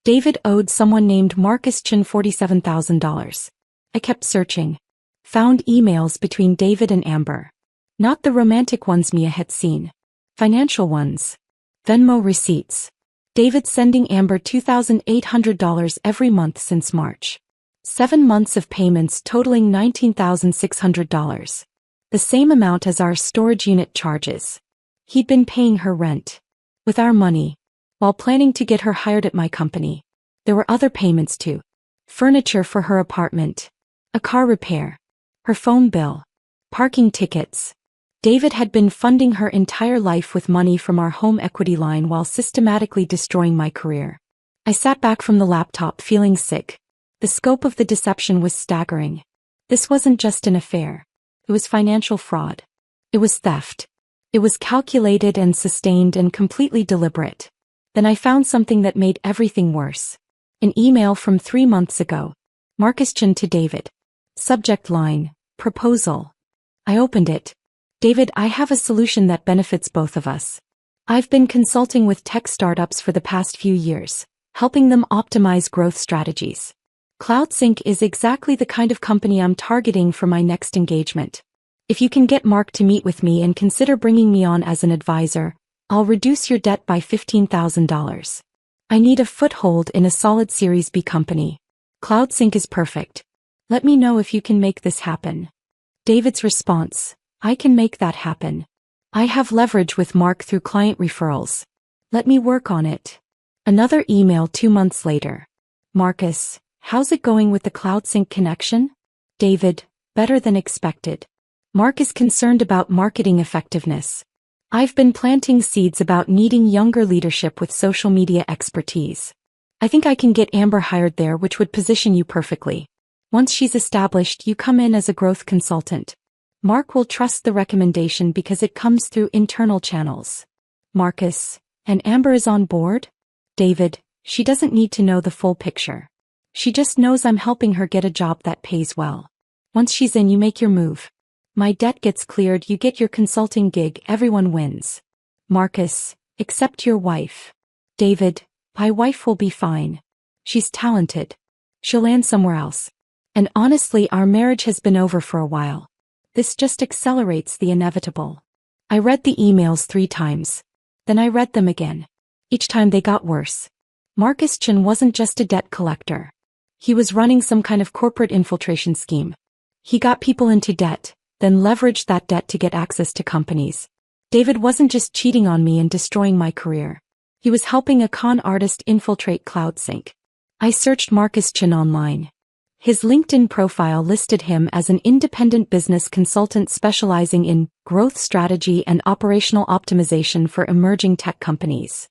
David owed someone named Marcus Chin $47,000. I kept searching. Found emails between David and Amber. Not the romantic ones Mia had seen. Financial ones. Venmo receipts. David sending Amber $2,800 every month since March. 7 months of payments totaling $19,600. The same amount as our storage unit charges. He'd been paying her rent. With our money. While planning to get her hired at my company. There were other payments too. Furniture for her apartment. A car repair. Her phone bill. Parking tickets. David had been funding her entire life with money from our home equity line while systematically destroying my career. I sat back from the laptop feeling sick. The scope of the deception was staggering. This wasn't just an affair. It was financial fraud. It was theft. It was calculated and sustained and completely deliberate. Then I found something that made everything worse. An email from 3 months ago. Marcus Chin to David. Subject line, proposal. I opened it. David, I have a solution that benefits both of us. I've been consulting with tech startups for the past few years, helping them optimize growth strategies. CloudSync is exactly the kind of company I'm targeting for my next engagement. If you can get Mark to meet with me and consider bringing me on as an advisor, I'll reduce your debt by $15,000. I need a foothold in a solid Series B company. CloudSync is perfect. Let me know if you can make this happen. David's response. I can make that happen. I have leverage with Mark through client referrals. Let me work on it. Another email 2 months later. Marcus, how's it going with the CloudSync connection? David, better than expected. Mark is concerned about marketing effectiveness. I've been planting seeds about needing younger leadership with social media expertise. I think I can get Amber hired there, which would position you perfectly. Once she's established, you come in as a growth consultant. Mark will trust the recommendation because it comes through internal channels. Marcus, and Amber is on board? David, she doesn't need to know the full picture. She just knows I'm helping her get a job that pays well. Once she's in, you make your move. My debt gets cleared, you get your consulting gig, everyone wins. Marcus, except your wife. David, my wife will be fine. She's talented. She'll land somewhere else. And honestly, our marriage has been over for a while. This just accelerates the inevitable. I read the emails 3 times. Then I read them again. Each time they got worse. Marcus Chin wasn't just a debt collector. He was running some kind of corporate infiltration scheme. He got people into debt, then leveraged that debt to get access to companies. David wasn't just cheating on me and destroying my career. He was helping a con artist infiltrate CloudSync. I searched Marcus Chin online. His LinkedIn profile listed him as an independent business consultant specializing in growth strategy and operational optimization for emerging tech companies.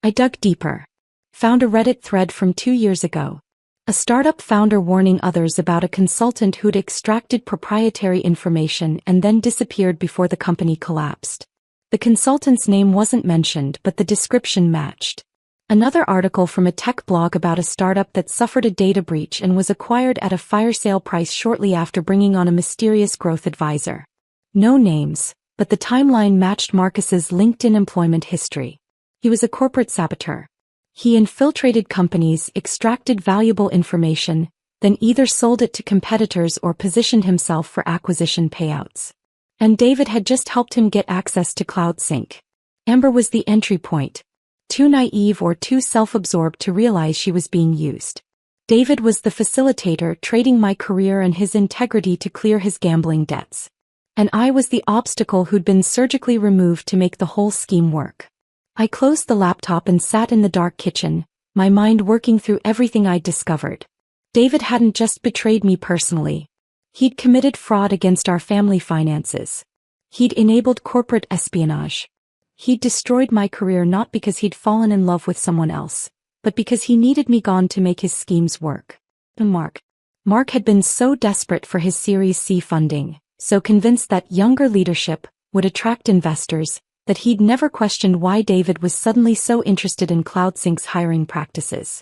I dug deeper. Found a Reddit thread from 2 years ago. A startup founder warning others about a consultant who'd extracted proprietary information and then disappeared before the company collapsed. The consultant's name wasn't mentioned, but the description matched. Another article from a tech blog about a startup that suffered a data breach and was acquired at a fire sale price shortly after bringing on a mysterious growth advisor. No names, but the timeline matched Marcus's LinkedIn employment history. He was a corporate saboteur. He infiltrated companies, extracted valuable information, then either sold it to competitors or positioned himself for acquisition payouts. And David had just helped him get access to CloudSync. Amber was the entry point. Too naive or too self-absorbed to realize she was being used. David was the facilitator, trading my career and his integrity to clear his gambling debts. And I was the obstacle who'd been surgically removed to make the whole scheme work. I closed the laptop and sat in the dark kitchen, my mind working through everything I'd discovered. David hadn't just betrayed me personally. He'd committed fraud against our family finances. He'd enabled corporate espionage. He'd destroyed my career not because he'd fallen in love with someone else, but because he needed me gone to make his schemes work. Mark had been so desperate for his Series C funding, so convinced that younger leadership would attract investors, that he'd never questioned why David was suddenly so interested in CloudSync's hiring practices.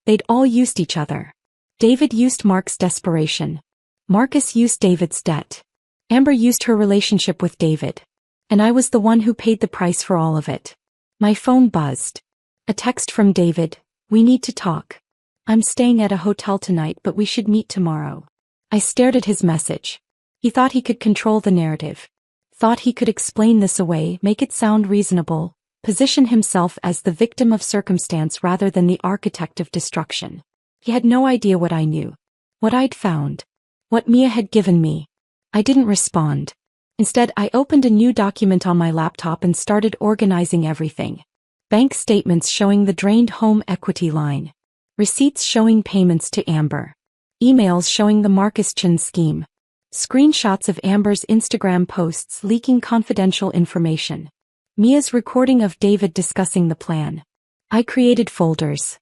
They'd all used each other. David used Mark's desperation. Marcus used David's debt. Amber used her relationship with David. And I was the one who paid the price for all of it. My phone buzzed. A text from David: "We need to talk. I'm staying at a hotel tonight, but we should meet tomorrow." I stared at his message. He thought he could control the narrative. Thought he could explain this away, make it sound reasonable, position himself as the victim of circumstance rather than the architect of destruction. He had no idea what I knew. What I'd found. What Mia had given me. I didn't respond. Instead, I opened a new document on my laptop and started organizing everything. Bank statements showing the drained home equity line. Receipts showing payments to Amber. Emails showing the Marcus Chin scheme. Screenshots of Amber's Instagram posts leaking confidential information. Mia's recording of David discussing the plan. I created folders.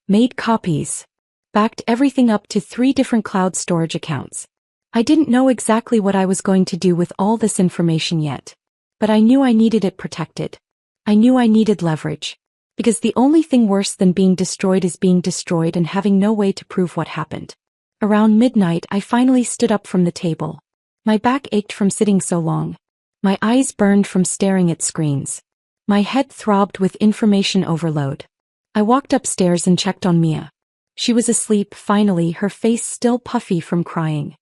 Made copies. Backed everything up to 3 different cloud storage accounts. I didn't know exactly what I was going to do with all this information yet. But I knew I needed it protected. I knew I needed leverage. Because the only thing worse than being destroyed is being destroyed and having no way to prove what happened. Around midnight, I finally stood up from the table. My back ached from sitting so long. My eyes burned from staring at screens. My head throbbed with information overload. I walked upstairs and checked on Mia. She was asleep, finally, her face still puffy from crying.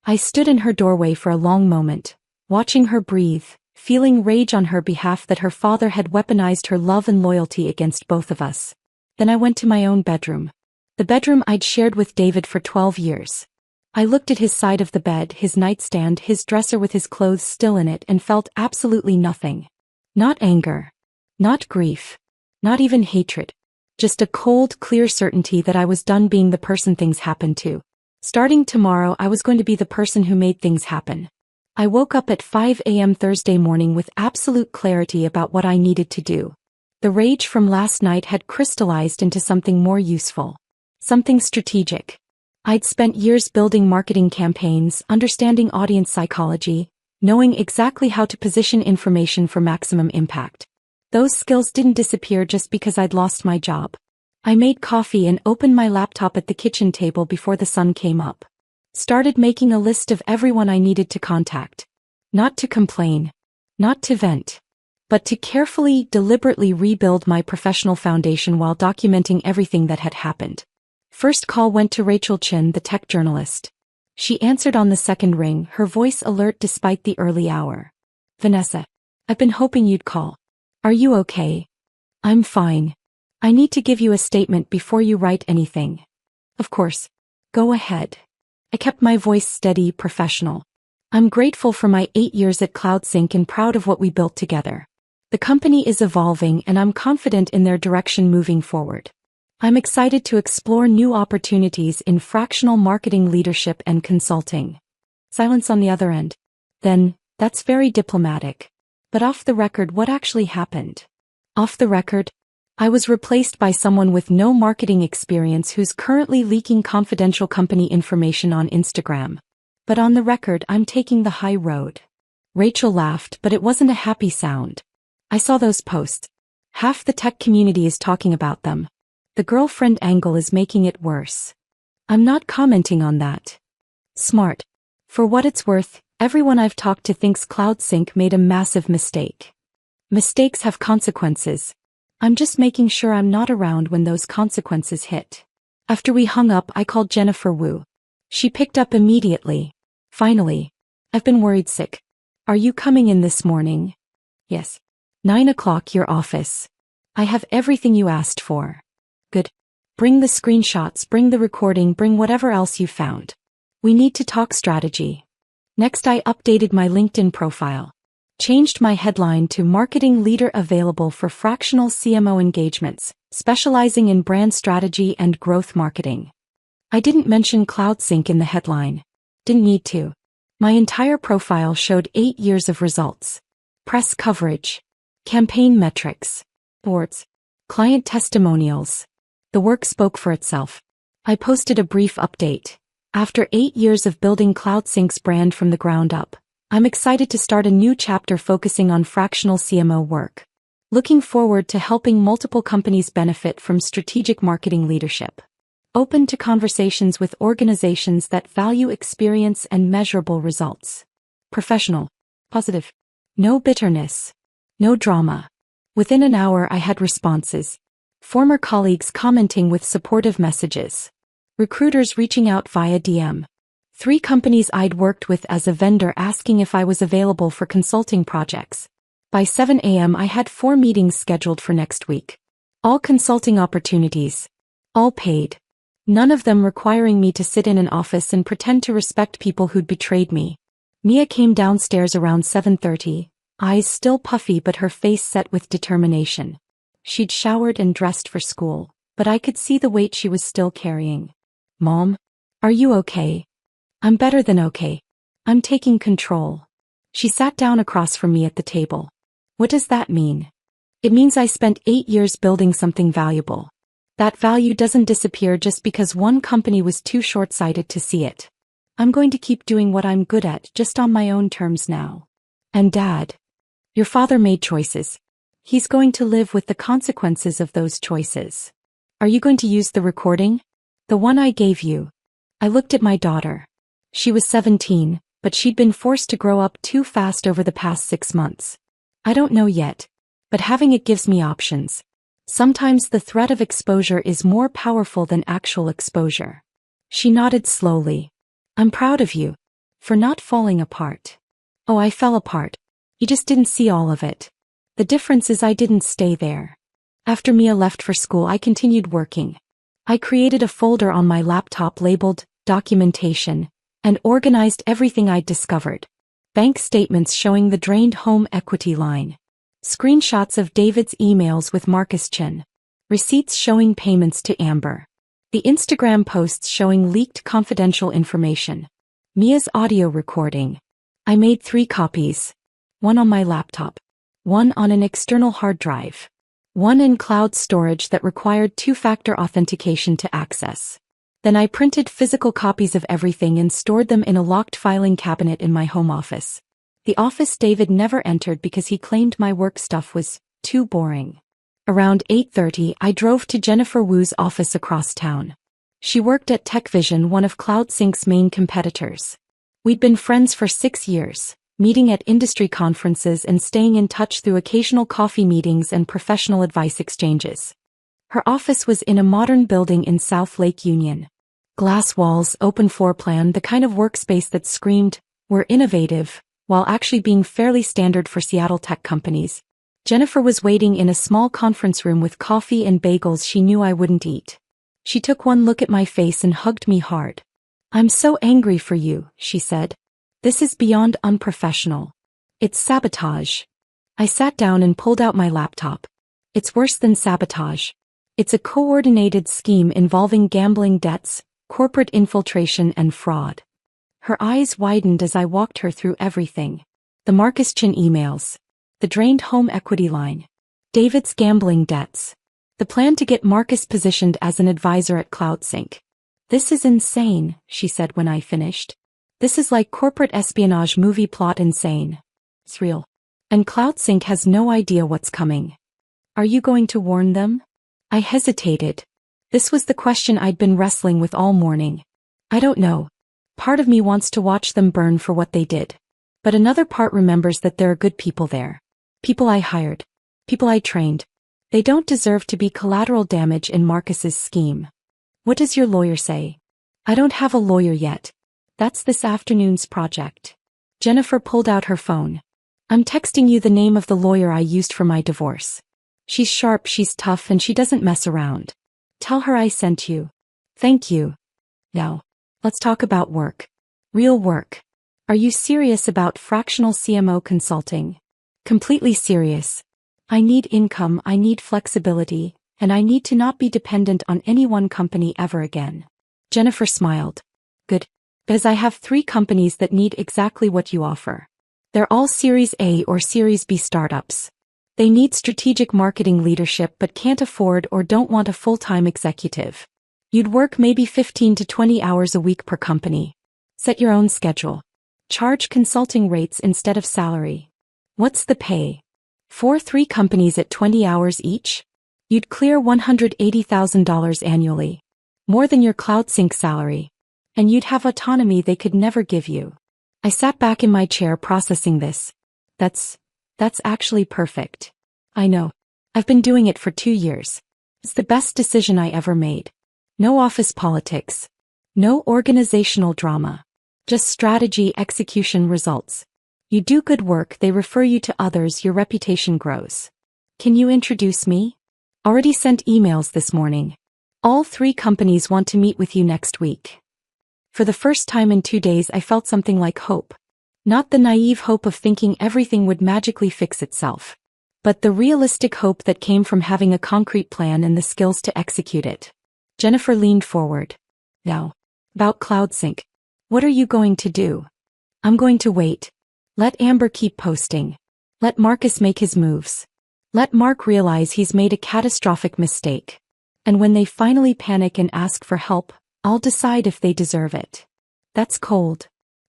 I stood in her doorway for a long moment, watching her breathe, feeling rage on her behalf that her father had weaponized her love and loyalty against both of us. Then I went to my own bedroom. The bedroom I'd shared with David for 12 years. I looked at his side of the bed, his nightstand, his dresser with his clothes still in it, and felt absolutely nothing. Not anger. Not grief. Not even hatred. Just a cold, clear certainty that I was done being the person things happened to. Starting tomorrow, I was going to be the person who made things happen. I woke up at 5 a.m. Thursday morning with absolute clarity about what I needed to do. The rage from last night had crystallized into something more useful. Something strategic. I'd spent years building marketing campaigns, understanding audience psychology, knowing exactly how to position information for maximum impact. Those skills didn't disappear just because I'd lost my job. I made coffee and opened my laptop at the kitchen table before the sun came up. Started making a list of everyone I needed to contact. Not to complain. Not to vent. But to carefully, deliberately rebuild my professional foundation while documenting everything that had happened. First call went to Rachel Chin, the tech journalist. She answered on the second ring, her voice alert despite the early hour. "Vanessa, I've been hoping you'd call. Are you okay?" "I'm fine. I need to give you a statement before you write anything." "Of course. Go ahead." I kept my voice steady, professional. "I'm grateful for my 8 years at CloudSync and proud of what we built together. The company is evolving and I'm confident in their direction moving forward. I'm excited to explore new opportunities in fractional marketing leadership and consulting." Silence on the other end. "Then, that's very diplomatic. But off the record, what actually happened?" "Off the record? I was replaced by someone with no marketing experience who's currently leaking confidential company information on Instagram. But on the record, I'm taking the high road. Rachel laughed, but it wasn't a happy sound. I saw those posts. Half the tech community is talking about them. The girlfriend angle is making it worse. I'm not commenting on that. Smart. For what it's worth, everyone I've talked to thinks CloudSync made a massive mistake. Mistakes have consequences. I'm just making sure I'm not around when those consequences hit. After we hung up, I called Jennifer Wu. She picked up immediately. Finally. I've been worried sick. Are you coming in this morning? Yes. 9 o'clock, your office. I have everything you asked for. Good. Bring the screenshots, bring the recording, bring whatever else you found. We need to talk strategy. Next, I updated my LinkedIn profile. Changed my headline to Marketing Leader Available for Fractional CMO Engagements, specializing in brand strategy and growth marketing. I didn't mention CloudSync in the headline. Didn't need to. My entire profile showed 8 years of results. Press coverage. Campaign metrics. Boards. Client testimonials. The work spoke for itself. I posted a brief update. After 8 years of building CloudSync's brand from the ground up, I'm excited to start a new chapter focusing on fractional CMO work. Looking forward to helping multiple companies benefit from strategic marketing leadership. Open to conversations with organizations that value experience and measurable results. Professional. Positive. No bitterness. No drama. Within an hour I had responses. Former colleagues commenting with supportive messages. Recruiters reaching out via DM. 3 companies I'd worked with as a vendor asking if I was available for consulting projects. By 7 a.m. I had 4 meetings scheduled for next week. All consulting opportunities. All paid. None of them requiring me to sit in an office and pretend to respect people who'd betrayed me. Mia came downstairs around 7:30, eyes still puffy but her face set with determination. She'd showered and dressed for school, but I could see the weight she was still carrying. Mom? Are you okay? I'm better than okay. I'm taking control. She sat down across from me at the table. What does that mean? It means I spent 8 years building something valuable. That value doesn't disappear just because one company was too short-sighted to see it. I'm going to keep doing what I'm good at, just on my own terms now. And Dad? Your father made choices. He's going to live with the consequences of those choices. Are you going to use the recording? The one I gave you. I looked at my daughter. She was 17, but she'd been forced to grow up too fast over the past 6 months. I don't know yet, but having it gives me options. Sometimes the threat of exposure is more powerful than actual exposure. She nodded slowly. I'm proud of you. For not falling apart. Oh, I fell apart. You just didn't see all of it. The difference is I didn't stay there. After Mia left for school, I continued working. I created a folder on my laptop labeled Documentation and organized everything I'd discovered. Bank statements showing the drained home equity line. Screenshots of David's emails with Marcus Chen. Receipts showing payments to Amber. The Instagram posts showing leaked confidential information. Mia's audio recording. I made 3 copies. 1 on my laptop. 1 on an external hard drive. 1 in cloud storage that required 2-factor authentication to access. Then I printed physical copies of everything and stored them in a locked filing cabinet in my home office. The office David never entered because he claimed my work stuff was too boring. Around 8:30, I drove to Jennifer Wu's office across town. She worked at TechVision, one of CloudSync's main competitors. We'd been friends for 6 years, meeting at industry conferences and staying in touch through occasional coffee meetings and professional advice exchanges. Her office was in a modern building in South Lake Union. Glass walls, open floor plan, the kind of workspace that screamed, "We're innovative," while actually being fairly standard for Seattle tech companies. Jennifer was waiting in a small conference room with coffee and bagels she knew I wouldn't eat. She took one look at my face and hugged me hard. "I'm so angry for you," she said. "This is beyond unprofessional. It's sabotage." I sat down and pulled out my laptop. It's worse than sabotage. It's a coordinated scheme involving gambling debts, corporate infiltration and fraud. Her eyes widened as I walked her through everything. The Marcus Chin emails. The drained home equity line. David's gambling debts. The plan to get Marcus positioned as an advisor at CloudSync. This is insane, she said when I finished. This is like corporate espionage movie plot insane. It's real. And CloudSync has no idea what's coming. Are you going to warn them? I hesitated. This was the question I'd been wrestling with all morning. I don't know. Part of me wants to watch them burn for what they did. But another part remembers that there are good people there. People I hired. People I trained. They don't deserve to be collateral damage in Marcus's scheme. What does your lawyer say? I don't have a lawyer yet. That's this afternoon's project. Jennifer pulled out her phone. I'm texting you the name of the lawyer I used for my divorce. She's sharp, she's tough, and she doesn't mess around. Tell her I sent you. Thank you. Now, let's talk about work. Real work. Are you serious about fractional CMO consulting? Completely serious. I need income, I need flexibility, and I need to not be dependent on any one company ever again. Jennifer smiled. Good. Because I have 3 companies that need exactly what you offer. They're all Series A or Series B startups. They need strategic marketing leadership but can't afford or don't want a full-time executive. You'd work maybe 15 to 20 hours a week per company. Set your own schedule. Charge consulting rates instead of salary. What's the pay? For 3 companies at 20 hours each? You'd clear $180,000 annually. More than your CloudSync salary. And you'd have autonomy they could never give you. I sat back in my chair processing this. That's actually perfect. I know. I've been doing it for 2 years. It's the best decision I ever made. No office politics. No organizational drama. Just strategy, execution, results. You do good work, they refer you to others, your reputation grows. Can you introduce me? Already sent emails this morning. All 3 companies want to meet with you next week. For the first time in 2 days I felt something like hope. Not the naive hope of thinking everything would magically fix itself. But the realistic hope that came from having a concrete plan and the skills to execute it. Jennifer leaned forward. Now, about CloudSync. What are you going to do? I'm going to wait. Let Amber keep posting. Let Marcus make his moves. Let Mark realize he's made a catastrophic mistake. And when they finally panic and ask for help, I'll decide if they deserve it. That's cold.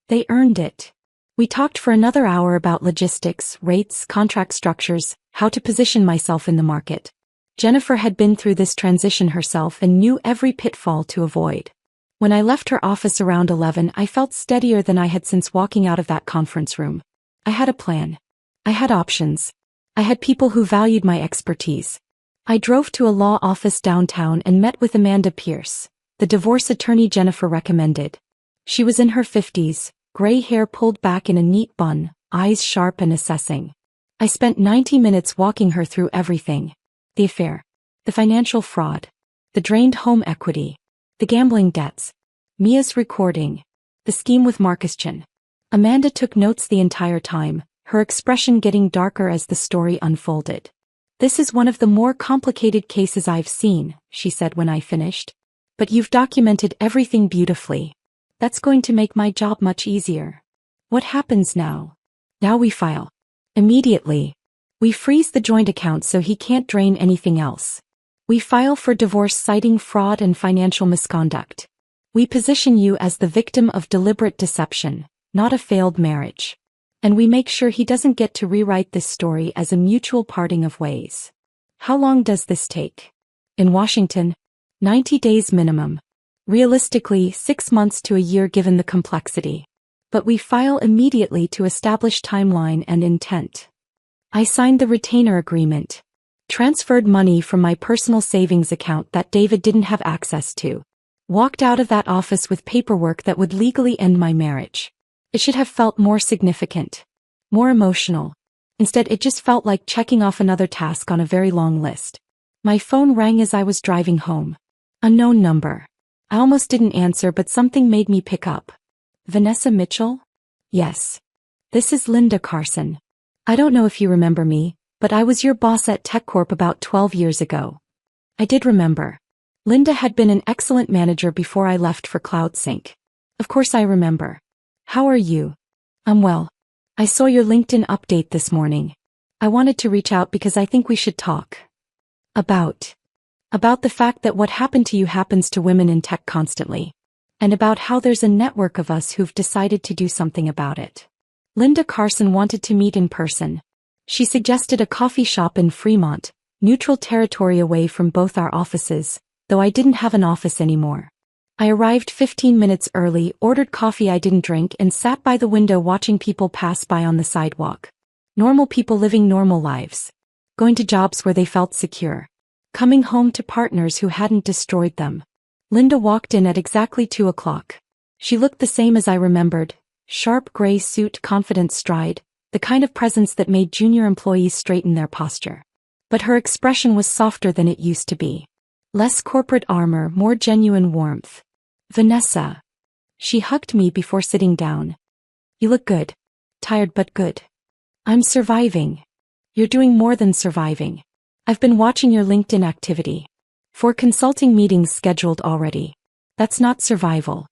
They earned it. We talked for another hour about logistics, rates, contract structures, how to position myself in the market. Jennifer had been through this transition herself and knew every pitfall to avoid. When I left her office around 11, I felt steadier than I had since walking out of that conference room. I had a plan. I had options. I had people who valued my expertise. I drove to a law office downtown and met with Amanda Pierce, the divorce attorney Jennifer recommended. She was in her 50s, gray hair pulled back in a neat bun, eyes sharp and assessing. I spent 90 minutes walking her through everything. The affair. The financial fraud. The drained home equity. The gambling debts. Mia's recording. The scheme with Marcus Chin. Amanda took notes the entire time, her expression getting darker as the story unfolded. This is one of the more complicated cases I've seen, she said when I finished. But you've documented everything beautifully. That's going to make my job much easier. What happens now? Now we file. Immediately. We freeze the joint account so he can't drain anything else. We file for divorce citing fraud and financial misconduct. We position you as the victim of deliberate deception, not a failed marriage. And we make sure he doesn't get to rewrite this story as a mutual parting of ways. How long does this take? In Washington, 90 days minimum. Realistically, 6 months to a year given the complexity. But we file immediately to establish timeline and intent. I signed the retainer agreement. Transferred money from my personal savings account that David didn't have access to. Walked out of that office with paperwork that would legally end my marriage. It should have felt more significant. More emotional. Instead, it just felt like checking off another task on a very long list. My phone rang as I was driving home. Unknown number. I almost didn't answer, but something made me pick up. Vanessa Mitchell? Yes. This is Linda Carson. I don't know if you remember me, but I was your boss at TechCorp about 12 years ago. I did remember. Linda had been an excellent manager before I left for CloudSync. Of course I remember. How are you? I'm well. I saw your LinkedIn update this morning. I wanted to reach out because I think we should talk. About. About the fact that what happened to you happens to women in tech constantly. And about how there's a network of us who've decided to do something about it. Linda Carson wanted to meet in person. She suggested a coffee shop in Fremont, neutral territory away from both our offices, though I didn't have an office anymore. I arrived 15 minutes early, ordered coffee I didn't drink, and sat by the window watching people pass by on the sidewalk. Normal people living normal lives. Going to jobs where they felt secure. Coming home to partners who hadn't destroyed them. Linda walked in at exactly 2 o'clock. She looked the same as I remembered. Sharp gray suit, confident stride, the kind of presence that made junior employees straighten their posture. But her expression was softer than it used to be. Less corporate armor, more genuine warmth. Vanessa. She hugged me before sitting down. You look good. Tired but good. I'm surviving. You're doing more than surviving. I've been watching your LinkedIn activity. 4 consulting meetings scheduled already. That's not survival.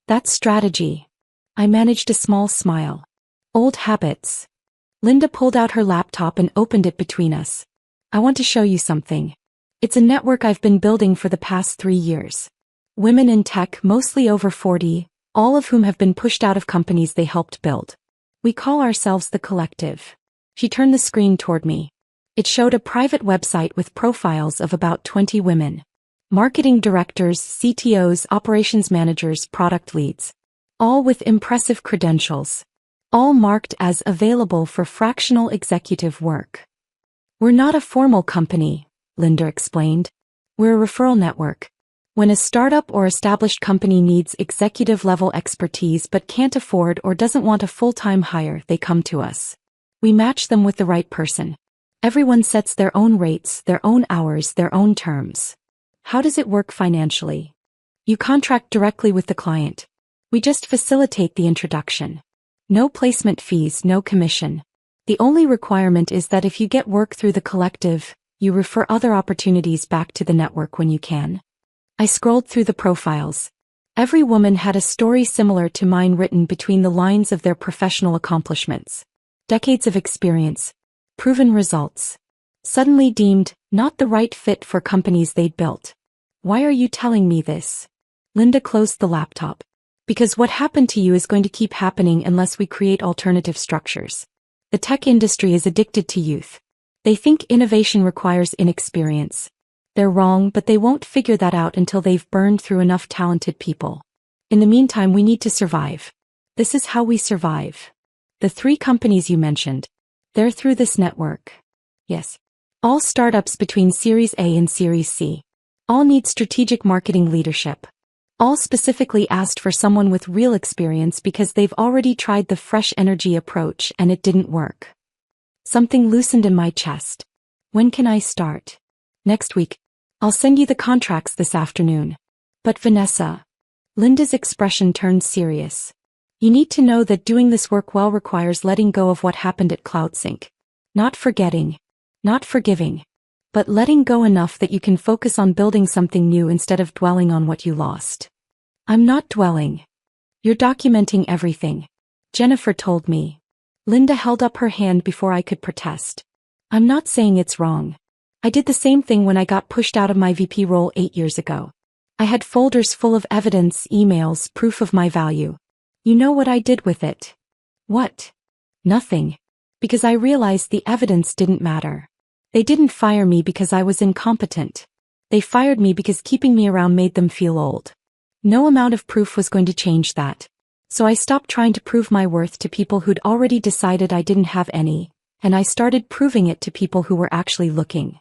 That's strategy. I managed a small smile. Old habits. Linda pulled out her laptop and opened it between us. I want to show you something. It's a network I've been building for the past 3 years. Women in tech, mostly over 40, all of whom have been pushed out of companies they helped build. We call ourselves the Collective. She turned the screen toward me. It showed a private website with profiles of about 20 women. Marketing directors, CTOs, operations managers, product leads. All with impressive credentials. All marked as available for fractional executive work. We're not a formal company, Linda explained. We're a referral network. When a startup or established company needs executive-level expertise but can't afford or doesn't want a full-time hire, they come to us. We match them with the right person. Everyone sets their own rates, their own hours, their own terms. How does it work financially? You contract directly with the client. We just facilitate the introduction. No placement fees, no commission. The only requirement is that if you get work through the Collective, you refer other opportunities back to the network when you can. I scrolled through the profiles. Every woman had a story similar to mine written between the lines of their professional accomplishments. Decades of experience. Proven results. Suddenly deemed not the right fit for companies they'd built. Why are you telling me this? Linda closed the laptop. Because what happened to you is going to keep happening unless we create alternative structures. The tech industry is addicted to youth. They think innovation requires inexperience. They're wrong, but they won't figure that out until they've burned through enough talented people. In the meantime, we need to survive. This is how we survive. The 3 companies you mentioned. They're through this network. Yes. All startups between Series A and Series C. All need strategic marketing leadership. All specifically asked for someone with real experience because they've already tried the fresh energy approach and it didn't work. Something loosened in my chest. When can I start? Next week. I'll send you the contracts this afternoon. But Vanessa. Linda's expression turned serious. You need to know that doing this work well requires letting go of what happened at CloudSync. Not forgetting. Not forgiving. But letting go enough that you can focus on building something new instead of dwelling on what you lost. I'm not dwelling. You're documenting everything. Jennifer told me. Linda held up her hand before I could protest. I'm not saying it's wrong. I did the same thing when I got pushed out of my VP role 8 years ago. I had folders full of evidence, emails, proof of my value. You know what I did with it? What? Nothing. Because I realized the evidence didn't matter. They didn't fire me because I was incompetent. They fired me because keeping me around made them feel old. No amount of proof was going to change that. So I stopped trying to prove my worth to people who'd already decided I didn't have any, and I started proving it to people who were actually looking.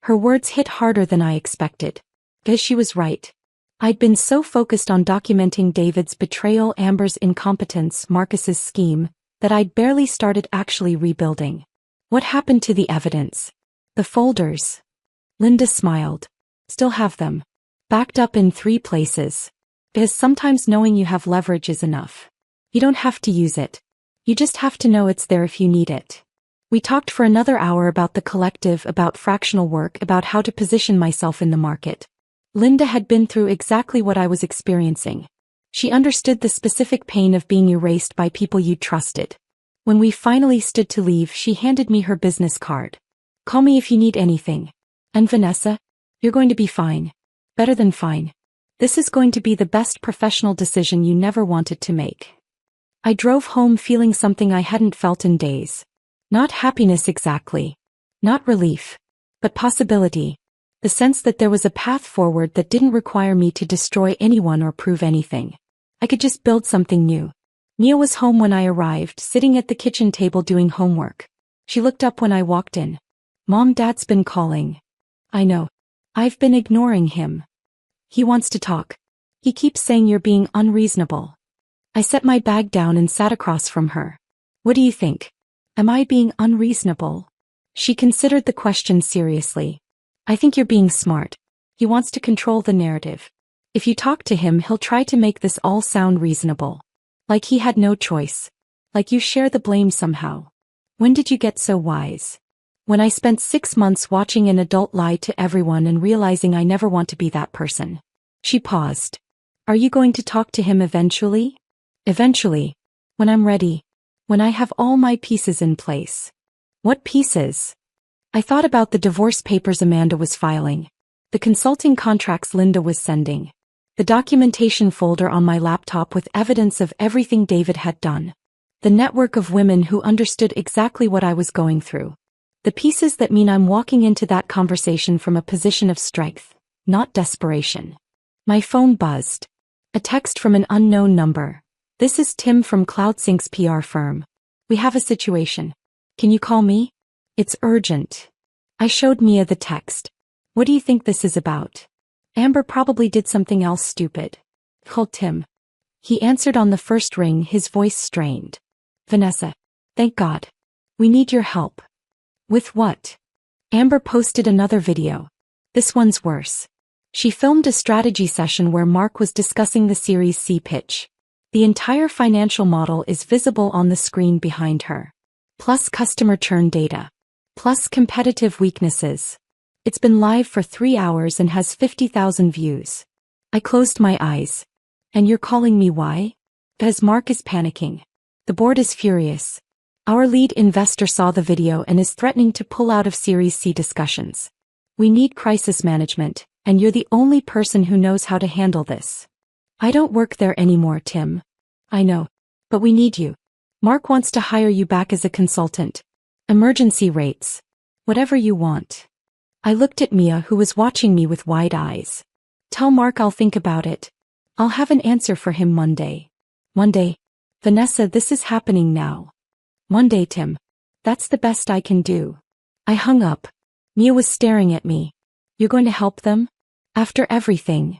Her words hit harder than I expected. Because she was right. I'd been so focused on documenting David's betrayal, Amber's incompetence, Marcus's scheme, that I'd barely started actually rebuilding. What happened to the evidence? The folders. Linda smiled. Still have them. Backed up in 3 places. Because sometimes knowing you have leverage is enough. You don't have to use it. You just have to know it's there if you need it. We talked for another hour about the Collective, about fractional work, about how to position myself in the market. Linda had been through exactly what I was experiencing. She understood the specific pain of being erased by people you trusted. When we finally stood to leave, she handed me her business card. Call me if you need anything. And Vanessa? You're going to be fine. Better than fine. This is going to be the best professional decision you never wanted to make. I drove home feeling something I hadn't felt in days. Not happiness exactly. Not relief. But possibility. The sense that there was a path forward that didn't require me to destroy anyone or prove anything. I could just build something new. Mia was home when I arrived, sitting at the kitchen table doing homework. She looked up when I walked in. Mom, Dad's been calling. I know. I've been ignoring him. He wants to talk. He keeps saying you're being unreasonable. I set my bag down and sat across from her. What do you think? Am I being unreasonable? She considered the question seriously. I think you're being smart. He wants to control the narrative. If you talk to him, he'll try to make this all sound reasonable. Like he had no choice. Like you share the blame somehow. When did you get so wise? When I spent 6 months watching an adult lie to everyone and realizing I never want to be that person. She paused. Are you going to talk to him eventually? Eventually. When I'm ready. When I have all my pieces in place. What pieces? I thought about the divorce papers Amanda was filing. The consulting contracts Linda was sending. The documentation folder on my laptop with evidence of everything David had done. The network of women who understood exactly what I was going through. The pieces that mean I'm walking into that conversation from a position of strength, not desperation. My phone buzzed. A text from an unknown number. This is Tim from CloudSync's PR firm. We have a situation. Can you call me? It's urgent. I showed Mia the text. What do you think this is about? Amber probably did something else stupid. Called Tim. He answered on the first ring, his voice strained. Vanessa. Thank God. We need your help. With what? Amber posted another video. This one's worse. She filmed a strategy session where Mark was discussing the Series C pitch. The entire financial model is visible on the screen behind her. Plus customer churn data. Plus competitive weaknesses. It's been live for 3 hours and has 50,000 views. I closed my eyes. And you're calling me why? Because Mark is panicking. The board is furious. Our lead investor saw the video and is threatening to pull out of Series C discussions. We need crisis management, and you're the only person who knows how to handle this. I don't work there anymore, Tim. I know. But we need you. Mark wants to hire you back as a consultant. Emergency rates. Whatever you want. I looked at Mia, who was watching me with wide eyes. Tell Mark I'll think about it. I'll have an answer for him Monday. Monday. Vanessa, this is happening now. Monday, Tim. That's the best I can do. I hung up. Mia was staring at me. You're going to help them? After everything?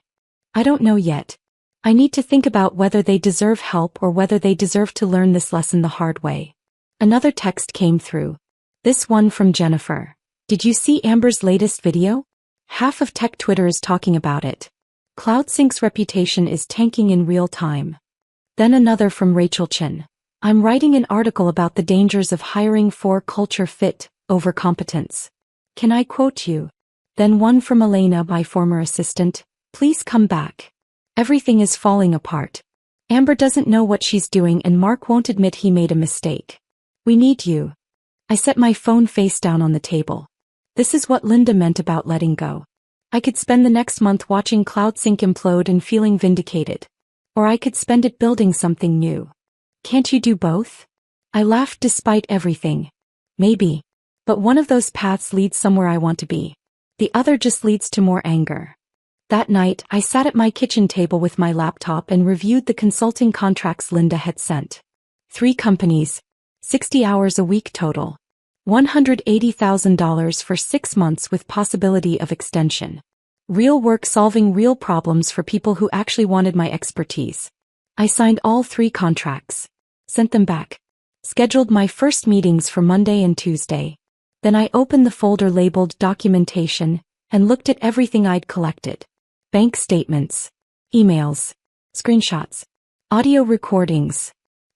I don't know yet. I need to think about whether they deserve help or whether they deserve to learn this lesson the hard way. Another text came through. This one from Jennifer. Did you see Amber's latest video? Half of tech Twitter is talking about it. CloudSync's reputation is tanking in real time. Then another from Rachel Chin. I'm writing an article about the dangers of hiring for culture fit over competence. Can I quote you? Then one from Elena, my former assistant. Please come back. Everything is falling apart. Amber doesn't know what she's doing and Mark won't admit he made a mistake. We need you. I set my phone face down on the table. This is what Linda meant about letting go. I could spend the next month watching CloudSync implode and feeling vindicated. Or I could spend it building something new. Can't you do both? I laughed despite everything. Maybe. But one of those paths leads somewhere I want to be. The other just leads to more anger. That night, I sat at my kitchen table with my laptop and reviewed the consulting contracts Linda had sent. 3 companies. 60 hours a week total. $180,000 for 6 months with possibility of extension. Real work solving real problems for people who actually wanted my expertise. I signed all 3 contracts. Sent them back. Scheduled my first meetings for Monday and Tuesday. Then I opened the folder labeled documentation and looked at everything I'd collected. Bank statements. Emails. Screenshots. Audio recordings.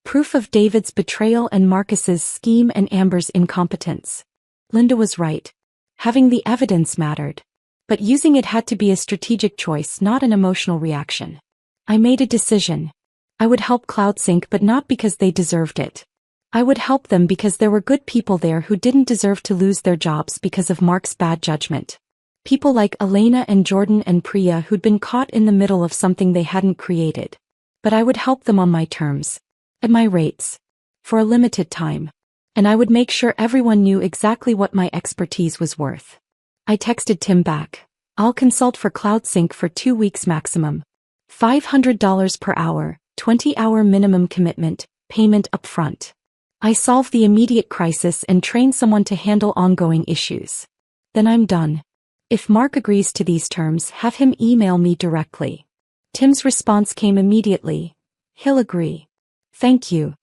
Proof of David's betrayal and Marcus's scheme and Amber's incompetence. Linda was right. Having the evidence mattered. But using it had to be a strategic choice, not an emotional reaction. I made a decision. I would help CloudSync, but not because they deserved it. I would help them because there were good people there who didn't deserve to lose their jobs because of Mark's bad judgment. People like Elena and Jordan and Priya who'd been caught in the middle of something they hadn't created. But I would help them on my terms. At my rates. For a limited time. And I would make sure everyone knew exactly what my expertise was worth. I texted Tim back. I'll consult for CloudSync for 2 weeks maximum. $500 per hour, 20-hour minimum commitment, payment upfront. I solve the immediate crisis and train someone to handle ongoing issues. Then I'm done. If Mark agrees to these terms, have him email me directly. Tim's response came immediately. He'll agree. Thank you.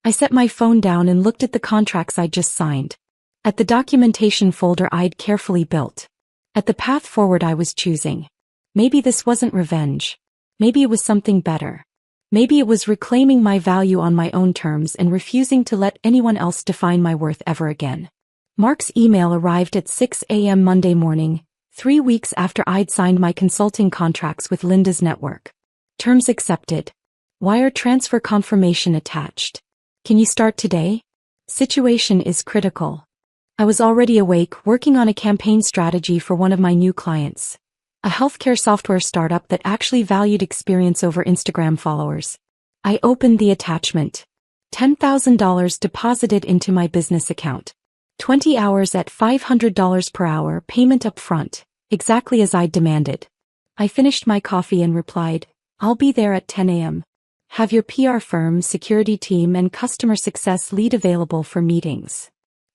I set my phone down and looked at the contracts I'd just signed. At the documentation folder I'd carefully built. At the path forward I was choosing. Maybe this wasn't revenge. Maybe it was something better. Maybe it was reclaiming my value on my own terms and refusing to let anyone else define my worth ever again. Mark's email arrived at 6 a.m. Monday morning, 3 weeks after I'd signed my consulting contracts with Linda's network. Terms accepted. Wire transfer confirmation attached. Can you start today? Situation is critical. I was already awake, working on a campaign strategy for one of my new clients. A healthcare software startup that actually valued experience over Instagram followers. I opened the attachment. $10,000 deposited into my business account. 20 hours at $500 per hour, payment upfront, exactly as I'd demanded. I finished my coffee and replied, I'll be there at 10 a.m. Have your PR firm, security team, and customer success lead available for meetings.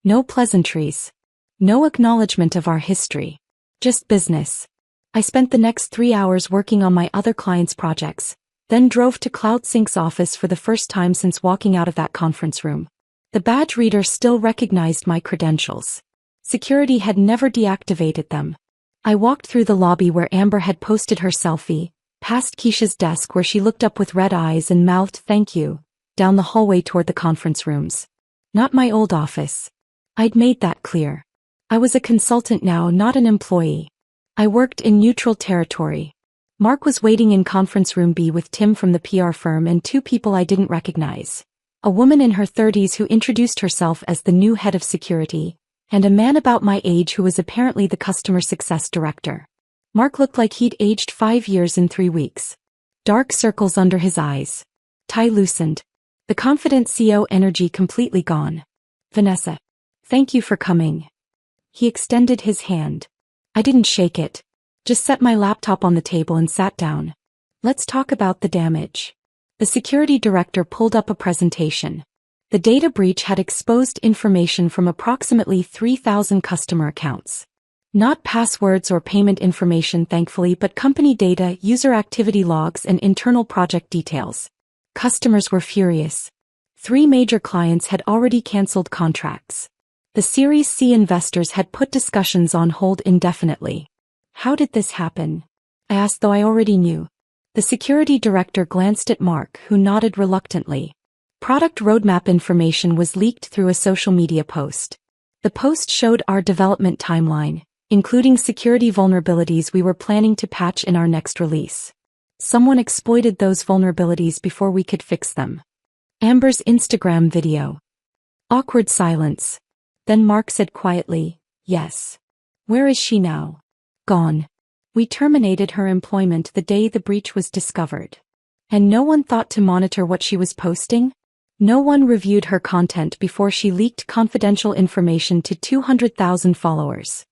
No pleasantries. No acknowledgement of our history. Just business. I spent the next 3 hours working on my other clients' projects, then drove to CloudSync's office for the first time since walking out of that conference room. The badge reader still recognized my credentials. Security had never deactivated them. I walked through the lobby where Amber had posted her selfie, past Keisha's desk where she looked up with red eyes and mouthed thank you, down the hallway toward the conference rooms. Not my old office. I'd made that clear. I was a consultant now, not an employee. I worked in neutral territory. Mark was waiting in conference room B with Tim from the PR firm and 2 people I didn't recognize. A woman in her 30s who introduced herself as the new head of security, and a man about my age who was apparently the customer success director. Mark looked like he'd aged 5 years in 3 weeks. Dark circles under his eyes. Tie loosened. The confident CEO energy completely gone. Vanessa. Thank you for coming. He extended his hand. I didn't shake it. Just set my laptop on the table and sat down. Let's talk about the damage. The security director pulled up a presentation. The data breach had exposed information from approximately 3,000 customer accounts. Not passwords or payment information thankfully, but company data, user activity logs, and internal project details. Customers were furious. 3 major clients had already canceled contracts. The Series C investors had put discussions on hold indefinitely. How did this happen? I asked, though I already knew. The security director glanced at Mark, who nodded reluctantly. Product roadmap information was leaked through a social media post. The post showed our development timeline, including security vulnerabilities we were planning to patch in our next release. Someone exploited those vulnerabilities before we could fix them. Amber's Instagram video. Awkward silence. Then Mark said quietly, yes. Where is she now? Gone. We terminated her employment the day the breach was discovered. And no one thought to monitor what she was posting? No one reviewed her content before she leaked confidential information to 200,000 followers.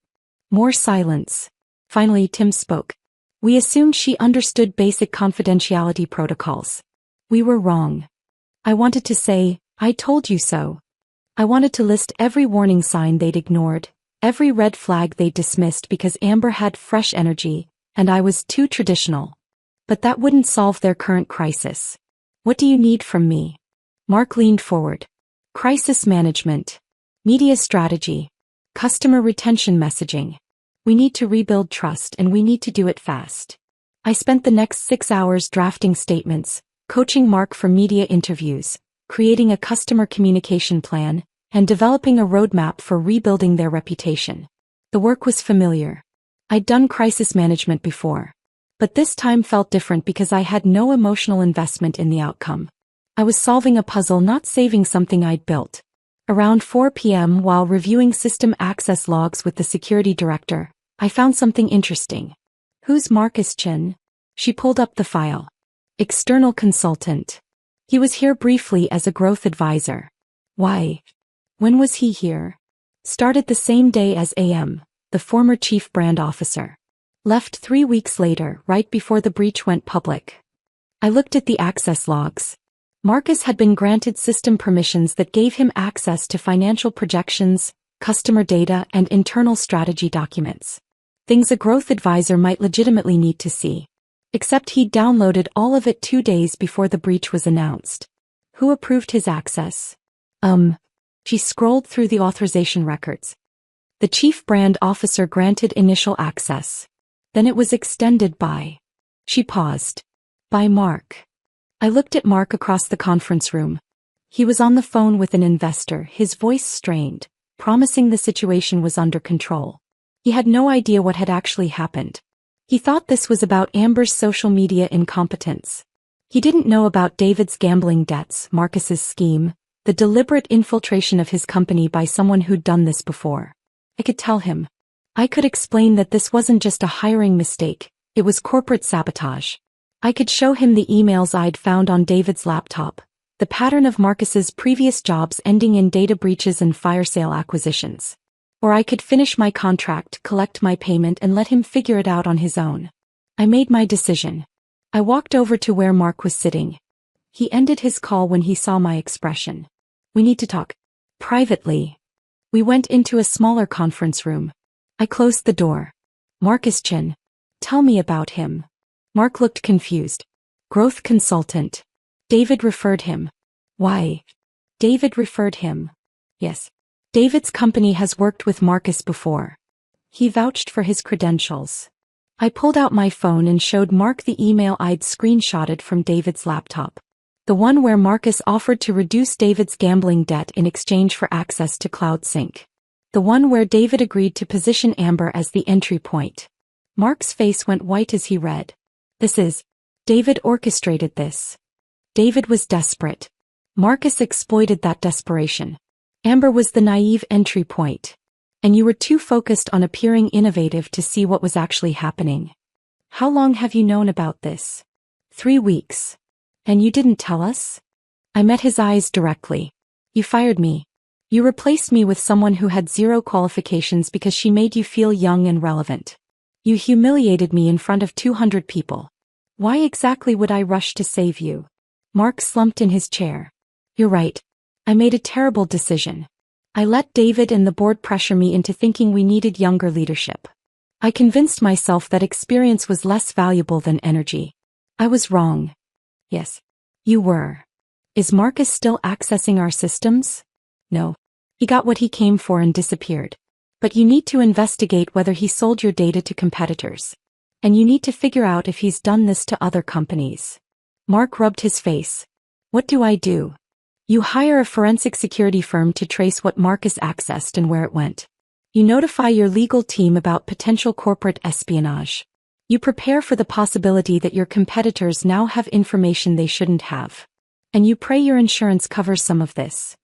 More silence. Finally, Tim spoke. We assumed she understood basic confidentiality protocols. We were wrong. I wanted to say, I told you so. I wanted to list every warning sign they'd ignored, every red flag they dismissed because Amber had fresh energy, and I was too traditional. But that wouldn't solve their current crisis. What do you need from me? Mark leaned forward. Crisis management. Media strategy. Customer retention messaging. We need to rebuild trust and we need to do it fast. I spent the next 6 hours drafting statements, coaching Mark for media interviews, creating a customer communication plan, and developing a roadmap for rebuilding their reputation. The work was familiar. I'd done crisis management before. But this time felt different because I had no emotional investment in the outcome. I was solving a puzzle, not saving something I'd built. Around 4 p.m., while reviewing system access logs with the security director, I found something interesting. Who's Marcus Chin? She pulled up the file. External consultant. He was here briefly as a growth advisor. Why? When was he here? Started the same day as AM, the former chief brand officer. Left 3 weeks later, right before the breach went public. I looked at the access logs. Marcus had been granted system permissions that gave him access to financial projections, customer data, and internal strategy documents. Things a growth advisor might legitimately need to see. Except he'd downloaded all of it 2 days before the breach was announced. Who approved his access? She scrolled through the authorization records. The chief brand officer granted initial access. Then it was extended by... She paused. By Mark. I looked at Mark across the conference room. He was on the phone with an investor, his voice strained, promising the situation was under control. He had no idea what had actually happened. He thought this was about Amber's social media incompetence. He didn't know about David's gambling debts, Marcus's scheme, the deliberate infiltration of his company by someone who'd done this before. I could tell him. I could explain that this wasn't just a hiring mistake, it was corporate sabotage. I could show him the emails I'd found on David's laptop, the pattern of Marcus's previous jobs ending in data breaches and fire sale acquisitions. Or I could finish my contract, collect my payment, and let him figure it out on his own. I made my decision. I walked over to where Mark was sitting. He ended his call when he saw my expression. We need to talk. Privately. We went into a smaller conference room. I closed the door. Marcus Chin. Tell me about him. Mark looked confused. Growth consultant. David referred him. Why? David referred him. Yes. David's company has worked with Marcus before. He vouched for his credentials. I pulled out my phone and showed Mark the email I'd screenshotted from David's laptop. The one where Marcus offered to reduce David's gambling debt in exchange for access to CloudSync. The one where David agreed to position Amber as the entry point. Mark's face went white as he read. David orchestrated this. David was desperate. Marcus exploited that desperation. Amber was the naive entry point. And you were too focused on appearing innovative to see what was actually happening. How long have you known about this? 3 weeks. And you didn't tell us? I met his eyes directly. You fired me. You replaced me with someone who had 0 qualifications because she made you feel young and relevant. You humiliated me in front of 200 people. Why exactly would I rush to save you? Mark slumped in his chair. You're right. I made a terrible decision. I let David and the board pressure me into thinking we needed younger leadership. I convinced myself that experience was less valuable than energy. I was wrong. Yes. You were. Is Marcus still accessing our systems? No. He got what he came for and disappeared. But you need to investigate whether he sold your data to competitors. And you need to figure out if he's done this to other companies. Mark rubbed his face. What do I do? You hire a forensic security firm to trace what Marcus accessed and where it went. You notify your legal team about potential corporate espionage. You prepare for the possibility that your competitors now have information they shouldn't have. And you pray your insurance covers some of this.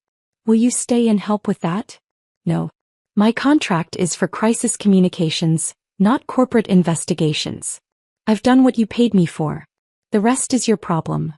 Will you stay and help with that? No. My contract is for crisis communications, not corporate investigations. I've done what you paid me for. The rest is your problem.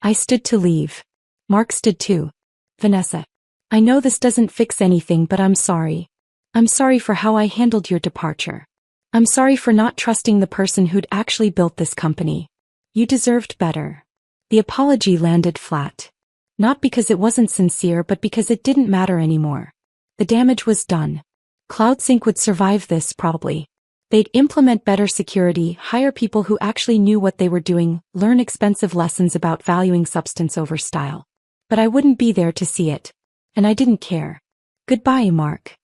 I stood to leave. Mark stood too. Vanessa. I know this doesn't fix anything, but I'm sorry. I'm sorry for how I handled your departure. I'm sorry for not trusting the person who'd actually built this company. You deserved better. The apology landed flat. Not because it wasn't sincere, but because it didn't matter anymore. The damage was done. CloudSync would survive this, probably. They'd implement better security, hire people who actually knew what they were doing, learn expensive lessons about valuing substance over style. But I wouldn't be there to see it. And I didn't care. Goodbye, Mark.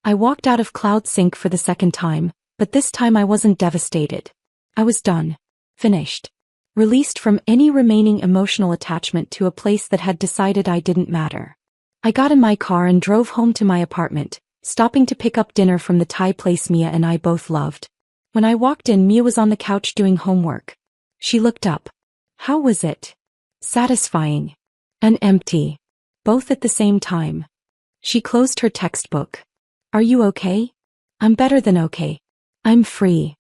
I walked out of CloudSync for the second time, but this time I wasn't devastated. I was done. Finished. Released from any remaining emotional attachment to a place that had decided I didn't matter. I got in my car and drove home to my apartment, stopping to pick up dinner from the Thai place Mia and I both loved. When I walked in, Mia was on the couch doing homework. She looked up. How was it? Satisfying. And empty. Both at the same time. She closed her textbook. Are you okay? I'm better than okay. I'm free.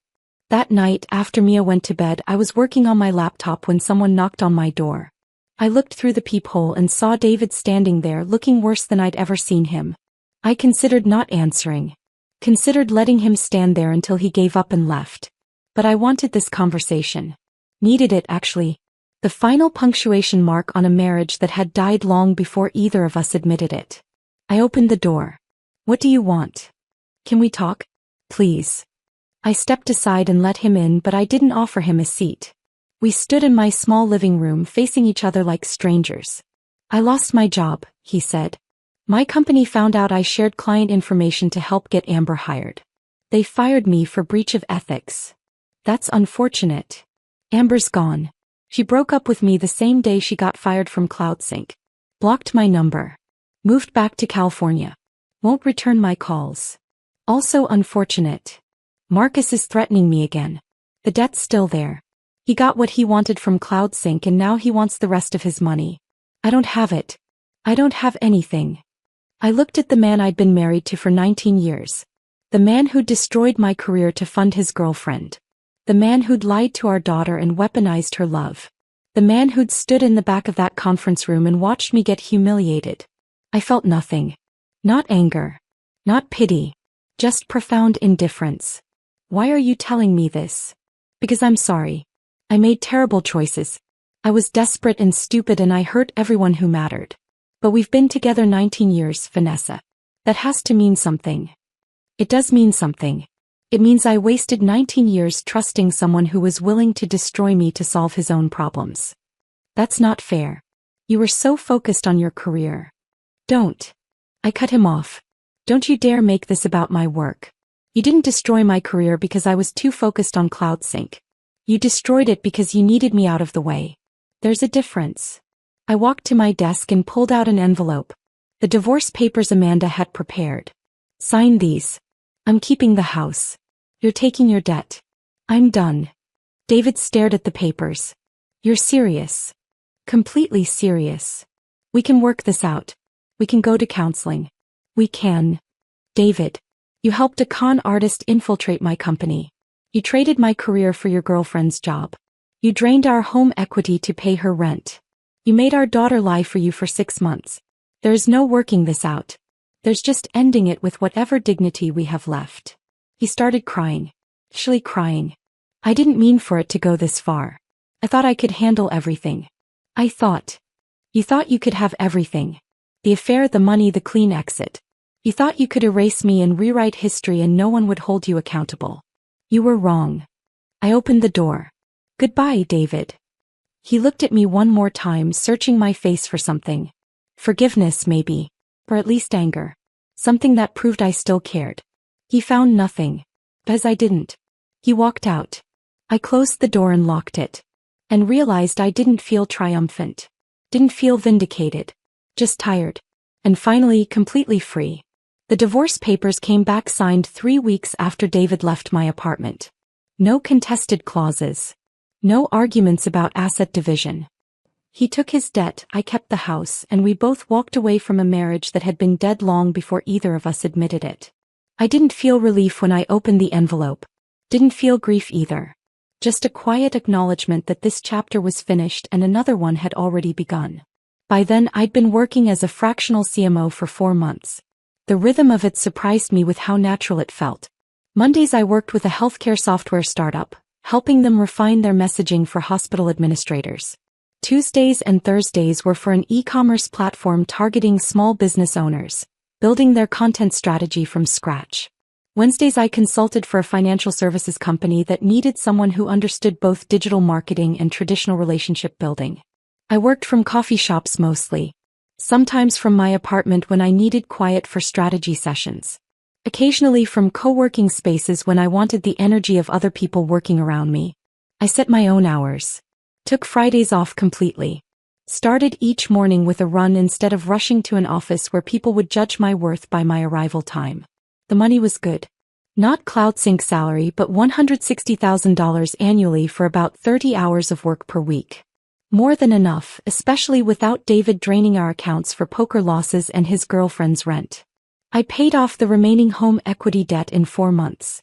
That night, after Mia went to bed, I was working on my laptop when someone knocked on my door. I looked through the peephole and saw David standing there looking worse than I'd ever seen him. I considered not answering. Considered letting him stand there until he gave up and left. But I wanted this conversation. Needed it, actually. The final punctuation mark on a marriage that had died long before either of us admitted it. I opened the door. What do you want? Can we talk? Please. I stepped aside and let him in, but I didn't offer him a seat. We stood in my small living room facing each other like strangers. I lost my job, he said. My company found out I shared client information to help get Amber hired. They fired me for breach of ethics. That's unfortunate. Amber's gone. She broke up with me the same day she got fired from CloudSync. Blocked my number. Moved back to California. Won't return my calls. Also unfortunate. Marcus is threatening me again. The debt's still there. He got what he wanted from CloudSync and now he wants the rest of his money. I don't have it. I don't have anything. I looked at the man I'd been married to for 19 years. The man who'd destroyed my career to fund his girlfriend. The man who'd lied to our daughter and weaponized her love. The man who'd stood in the back of that conference room and watched me get humiliated. I felt nothing. Not anger. Not pity. Just profound indifference. Why are you telling me this? Because I'm sorry. I made terrible choices. I was desperate and stupid and I hurt everyone who mattered. But we've been together 19 years, Vanessa. That has to mean something. It does mean something. It means I wasted 19 years trusting someone who was willing to destroy me to solve his own problems. That's not fair. You were so focused on your career. Don't. I cut him off. Don't you dare make this about my work. You didn't destroy my career because I was too focused on CloudSync. You destroyed it because you needed me out of the way. There's a difference. I walked to my desk and pulled out an envelope. The divorce papers Amanda had prepared. Sign these. I'm keeping the house. You're taking your debt. I'm done. David stared at the papers. You're serious. Completely serious. We can work this out. We can go to counseling. We can. David, you helped a con artist infiltrate my company. You traded my career for your girlfriend's job. You drained our home equity to pay her rent. You made our daughter lie for you for 6 months. There's no working this out. There's just ending it with whatever dignity we have left. He started crying. Actually crying. I didn't mean for it to go this far. I thought I could handle everything. I thought. You thought you could have everything. The affair, the money, the clean exit. You thought you could erase me and rewrite history and no one would hold you accountable. You were wrong. I opened the door. Goodbye, David. He looked at me one more time, searching my face for something. Forgiveness, maybe. Or at least anger. Something that proved I still cared. He found nothing. Because I didn't. He walked out. I closed the door and locked it. And realized I didn't feel triumphant. Didn't feel vindicated. Just tired. And finally completely free. The divorce papers came back signed 3 weeks after David left my apartment. No contested clauses. No arguments about asset division. He took his debt, I kept the house, and we both walked away from a marriage that had been dead long before either of us admitted it. I didn't feel relief when I opened the envelope. Didn't feel grief either. Just a quiet acknowledgement that this chapter was finished and another one had already begun. By then I'd been working as a fractional CMO for 4 months. The rhythm of it surprised me with how natural it felt. Mondays I worked with a healthcare software startup, helping them refine their messaging for hospital administrators. Tuesdays and Thursdays were for an e-commerce platform targeting small business owners, building their content strategy from scratch. Wednesdays I consulted for a financial services company that needed someone who understood both digital marketing and traditional relationship building. I worked from coffee shops mostly. Sometimes from my apartment when I needed quiet for strategy sessions. Occasionally from co-working spaces when I wanted the energy of other people working around me. I set my own hours. Took Fridays off completely. Started each morning with a run instead of rushing to an office where people would judge my worth by my arrival time. The money was good. Not CloudSync salary but $160,000 annually for about 30 hours of work per week. More than enough, especially without David draining our accounts for poker losses and his girlfriend's rent. I paid off the remaining home equity debt in 4 months.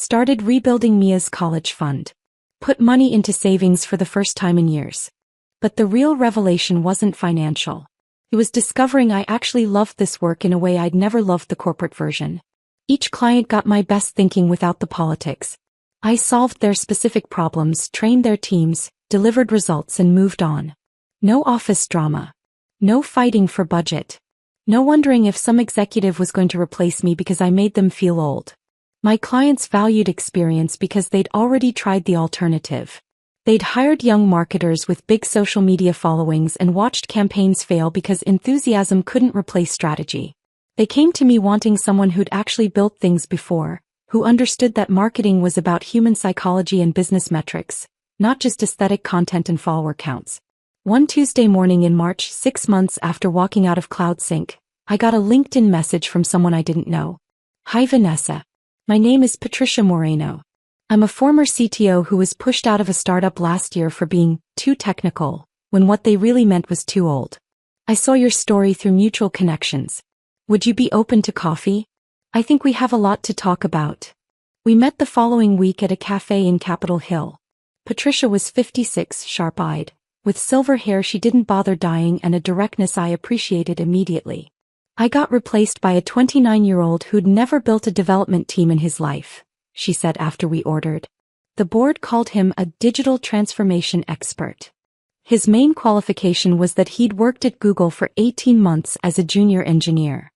Started rebuilding Mia's college fund. Put money into savings for the first time in years. But the real revelation wasn't financial. It was discovering I actually loved this work in a way I'd never loved the corporate version. Each client got my best thinking without the politics. I solved their specific problems, trained their teams, delivered results and moved on. No office drama. No fighting for budget. No wondering if some executive was going to replace me because I made them feel old. My clients valued experience because they'd already tried the alternative. They'd hired young marketers with big social media followings and watched campaigns fail because enthusiasm couldn't replace strategy. They came to me wanting someone who'd actually built things before, who understood that marketing was about human psychology and business metrics, not just aesthetic content and follower counts. One Tuesday morning in March, 6 months after walking out of CloudSync, I got a LinkedIn message from someone I didn't know. Hi Vanessa. My name is Patricia Moreno. I'm a former CTO who was pushed out of a startup last year for being too technical, when what they really meant was too old. I saw your story through mutual connections. Would you be open to coffee? I think we have a lot to talk about. We met the following week at a cafe in Capitol Hill. Patricia was 56, sharp-eyed. With silver hair she didn't bother dyeing and a directness I appreciated immediately. I got replaced by a 29-year-old who'd never built a development team in his life, she said after we ordered. The board called him a digital transformation expert. His main qualification was that he'd worked at Google for 18 months as a junior engineer.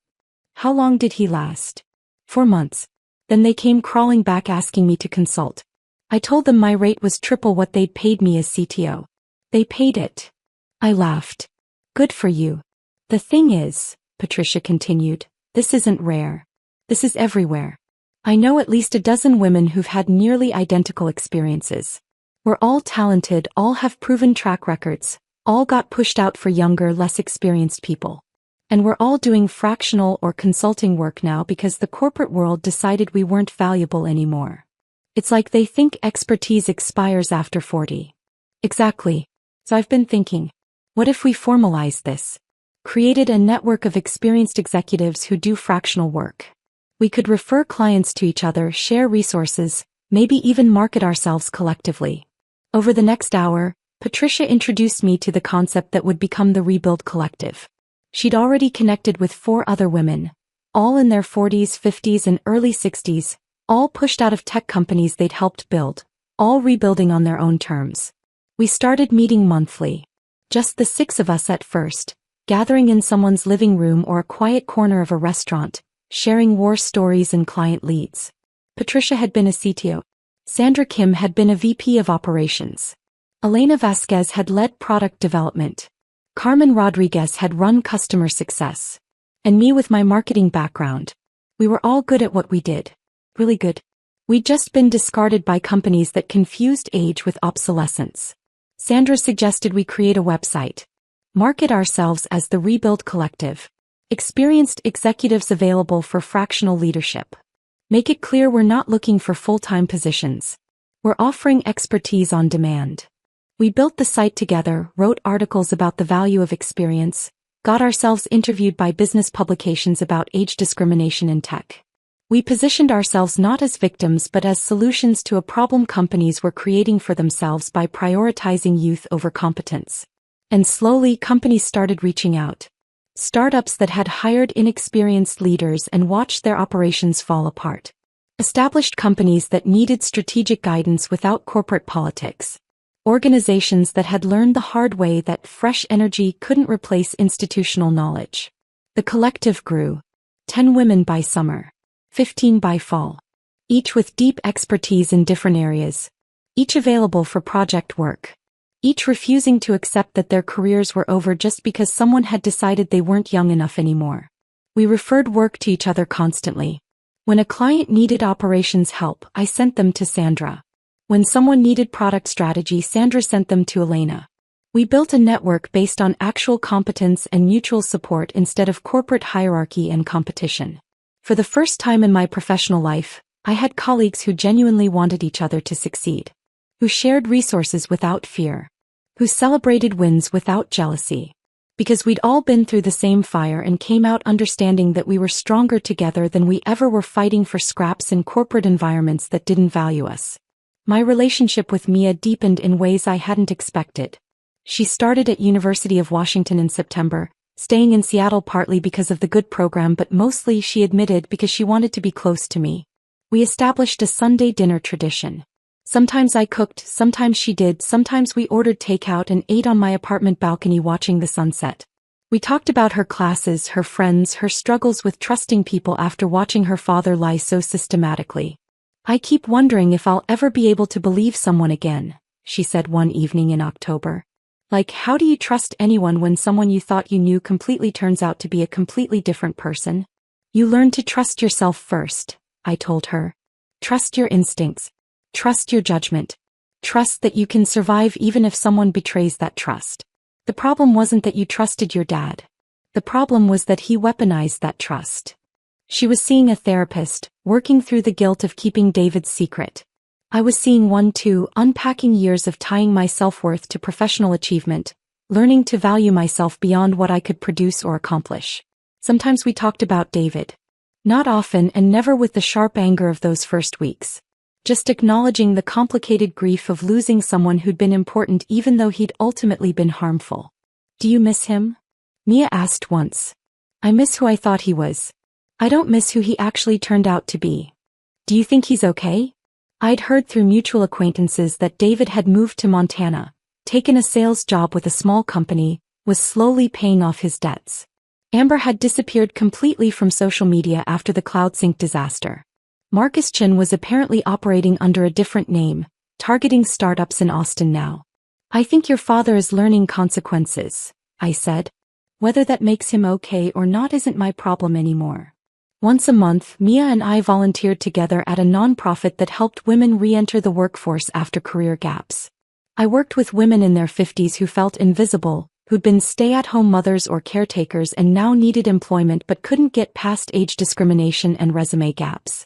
How long did he last? 4 months. Then they came crawling back asking me to consult. I told them my rate was triple what they'd paid me as CTO. They paid it. I laughed. Good for you. The thing is, Patricia continued, this isn't rare. This is everywhere. I know at least a dozen women who've had nearly identical experiences. We're all talented, all have proven track records, all got pushed out for younger, less experienced people. And we're all doing fractional or consulting work now because the corporate world decided we weren't valuable anymore. It's like they think expertise expires after 40. Exactly. So I've been thinking, what if we formalized this? Created a network of experienced executives who do fractional work. We could refer clients to each other, share resources, maybe even market ourselves collectively. Over the next hour, Patricia introduced me to the concept that would become the Rebuild Collective. She'd already connected with 4 other women, all in their 40s, 50s, and early 60s, all pushed out of tech companies they'd helped build, all rebuilding on their own terms. We started meeting monthly. Just the 6 of us at first, gathering in someone's living room or a quiet corner of a restaurant, sharing war stories and client leads. Patricia had been a CTO. Sandra Kim had been a VP of operations. Elena Vasquez had led product development. Carmen Rodriguez had run customer success. And me with my marketing background. We were all good at what we did. Really good. We'd just been discarded by companies that confused age with obsolescence. Sandra suggested we create a website. Market ourselves as the Rebuild Collective. Experienced executives available for fractional leadership. Make it clear we're not looking for full-time positions. We're offering expertise on demand. We built the site together, wrote articles about the value of experience, got ourselves interviewed by business publications about age discrimination in tech. We positioned ourselves not as victims but as solutions to a problem companies were creating for themselves by prioritizing youth over competence. And slowly companies started reaching out. Startups that had hired inexperienced leaders and watched their operations fall apart. Established companies that needed strategic guidance without corporate politics. Organizations that had learned the hard way that fresh energy couldn't replace institutional knowledge. The collective grew. 10 women by summer. 15 by fall. Each with deep expertise in different areas. Each available for project work. Each refusing to accept that their careers were over just because someone had decided they weren't young enough anymore. We referred work to each other constantly. When a client needed operations help, I sent them to Sandra. When someone needed product strategy, Sandra sent them to Elena. We built a network based on actual competence and mutual support instead of corporate hierarchy and competition. For the first time in my professional life, I had colleagues who genuinely wanted each other to succeed. Who shared resources without fear. Who celebrated wins without jealousy. Because we'd all been through the same fire and came out understanding that we were stronger together than we ever were fighting for scraps in corporate environments that didn't value us. My relationship with Mia deepened in ways I hadn't expected. She started at University of Washington in September, staying in Seattle partly because of the good program but mostly, she admitted, because she wanted to be close to me. We established a Sunday dinner tradition. Sometimes I cooked, sometimes she did, sometimes we ordered takeout and ate on my apartment balcony watching the sunset. We talked about her classes, her friends, her struggles with trusting people after watching her father lie so systematically. I keep wondering if I'll ever be able to believe someone again, she said one evening in October. Like, how do you trust anyone when someone you thought you knew completely turns out to be a completely different person? You learn to trust yourself first, I told her. Trust your instincts. Trust your judgment. Trust that you can survive even if someone betrays that trust. The problem wasn't that you trusted your dad. The problem was that he weaponized that trust. She was seeing a therapist, working through the guilt of keeping David's secret. I was seeing one too, unpacking years of tying my self-worth to professional achievement, learning to value myself beyond what I could produce or accomplish. Sometimes we talked about David. Not often and never with the sharp anger of those first weeks. Just acknowledging the complicated grief of losing someone who'd been important even though he'd ultimately been harmful. Do you miss him? Mia asked once. I miss who I thought he was. I don't miss who he actually turned out to be. Do you think he's okay? I'd heard through mutual acquaintances that David had moved to Montana, taken a sales job with a small company, was slowly paying off his debts. Amber had disappeared completely from social media after the CloudSync disaster. Marcus Chin was apparently operating under a different name, targeting startups in Austin now. I think your father is learning consequences, I said. Whether that makes him okay or not isn't my problem anymore. Once a month, Mia and I volunteered together at a nonprofit that helped women re-enter the workforce after career gaps. I worked with women in their 50s who felt invisible, who'd been stay-at-home mothers or caretakers and now needed employment but couldn't get past age discrimination and resume gaps.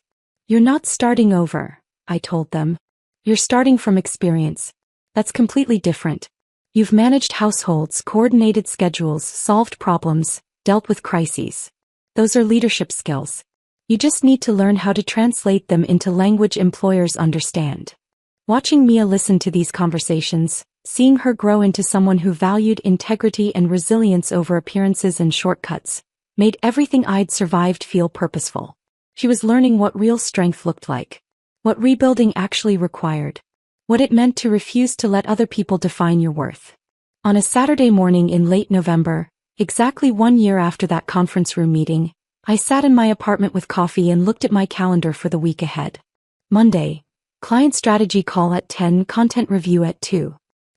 You're not starting over, I told them. You're starting from experience. That's completely different. You've managed households, coordinated schedules, solved problems, dealt with crises. Those are leadership skills. You just need to learn how to translate them into language employers understand. Watching Mia listen to these conversations, seeing her grow into someone who valued integrity and resilience over appearances and shortcuts, made everything I'd survived feel purposeful. She was learning what real strength looked like, what rebuilding actually required, what it meant to refuse to let other people define your worth. On a Saturday morning in late November, exactly 1 year after that conference room meeting, I sat in my apartment with coffee and looked at my calendar for the week ahead. Monday, client strategy call at 10, content review at 2.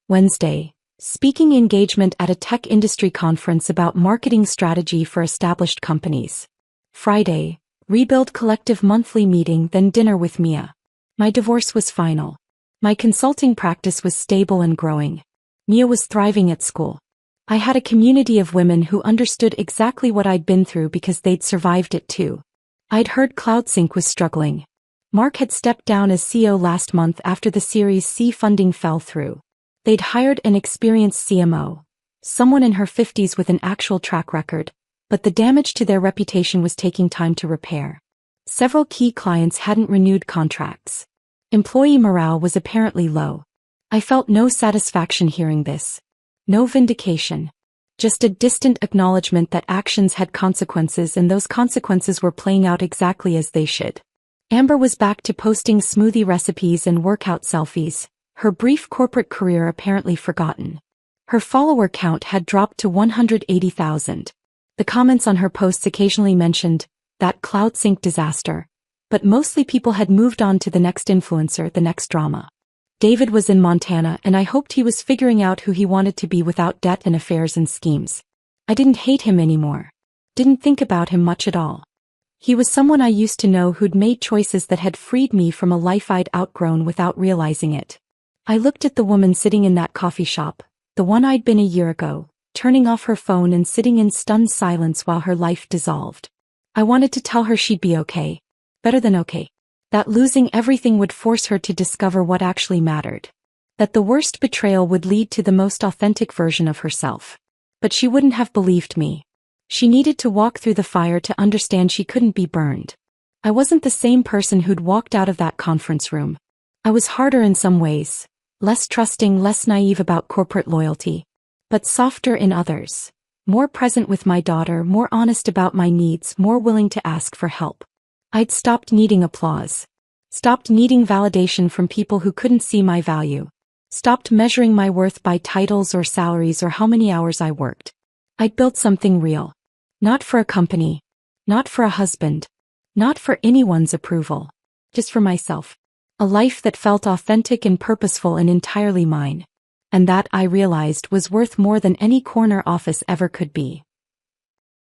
Wednesday, speaking engagement at a tech industry conference about marketing strategy for established companies. Friday, rebuild collective monthly meeting, then dinner with Mia. My divorce was final. My consulting practice was stable and growing. Mia was thriving at school. I had a community of women who understood exactly what I'd been through because they'd survived it too. I'd heard CloudSync was struggling. Mark had stepped down as CEO last month after the Series C funding fell through. They'd hired an experienced CMO, someone in her 50s with an actual track record, but the damage to their reputation was taking time to repair. Several key clients hadn't renewed contracts. Employee morale was apparently low. I felt no satisfaction hearing this. No vindication. Just a distant acknowledgement that actions had consequences and those consequences were playing out exactly as they should. Amber was back to posting smoothie recipes and workout selfies, her brief corporate career apparently forgotten. Her follower count had dropped to 180,000. The comments on her posts occasionally mentioned that CloudSync disaster, but mostly people had moved on to the next influencer, the next drama. David was in Montana and I hoped he was figuring out who he wanted to be without debt and affairs and schemes. I didn't hate him anymore. Didn't think about him much at all. He was someone I used to know who'd made choices that had freed me from a life I'd outgrown without realizing it. I looked at the woman sitting in that coffee shop, the one I'd been a year ago, turning off her phone and sitting in stunned silence while her life dissolved. I wanted to tell her she'd be okay. Better than okay. That losing everything would force her to discover what actually mattered. That the worst betrayal would lead to the most authentic version of herself. But she wouldn't have believed me. She needed to walk through the fire to understand she couldn't be burned. I wasn't the same person who'd walked out of that conference room. I was harder in some ways, less trusting, less naive about corporate loyalty, but softer in others. More present with my daughter, more honest about my needs, more willing to ask for help. I'd stopped needing applause. Stopped needing validation from people who couldn't see my value. Stopped measuring my worth by titles or salaries or how many hours I worked. I'd built something real. Not for a company. Not for a husband. Not for anyone's approval. Just for myself. A life that felt authentic and purposeful and entirely mine. And that, I realized, was worth more than any corner office ever could be.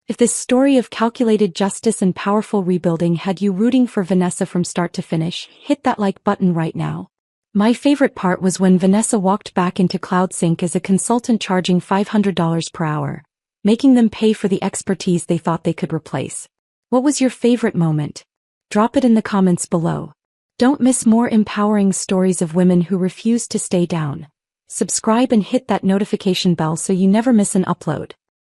If this story of calculated justice and powerful rebuilding had you rooting for Vanessa from start to finish, hit that like button right now. My favorite part was when Vanessa walked back into CloudSync as a consultant charging $500 per hour, making them pay for the expertise they thought they could replace. What was your favorite moment? Drop it in the comments below. Don't miss more empowering stories of women who refuse to stay down. Subscribe and hit that notification bell so you never miss an upload.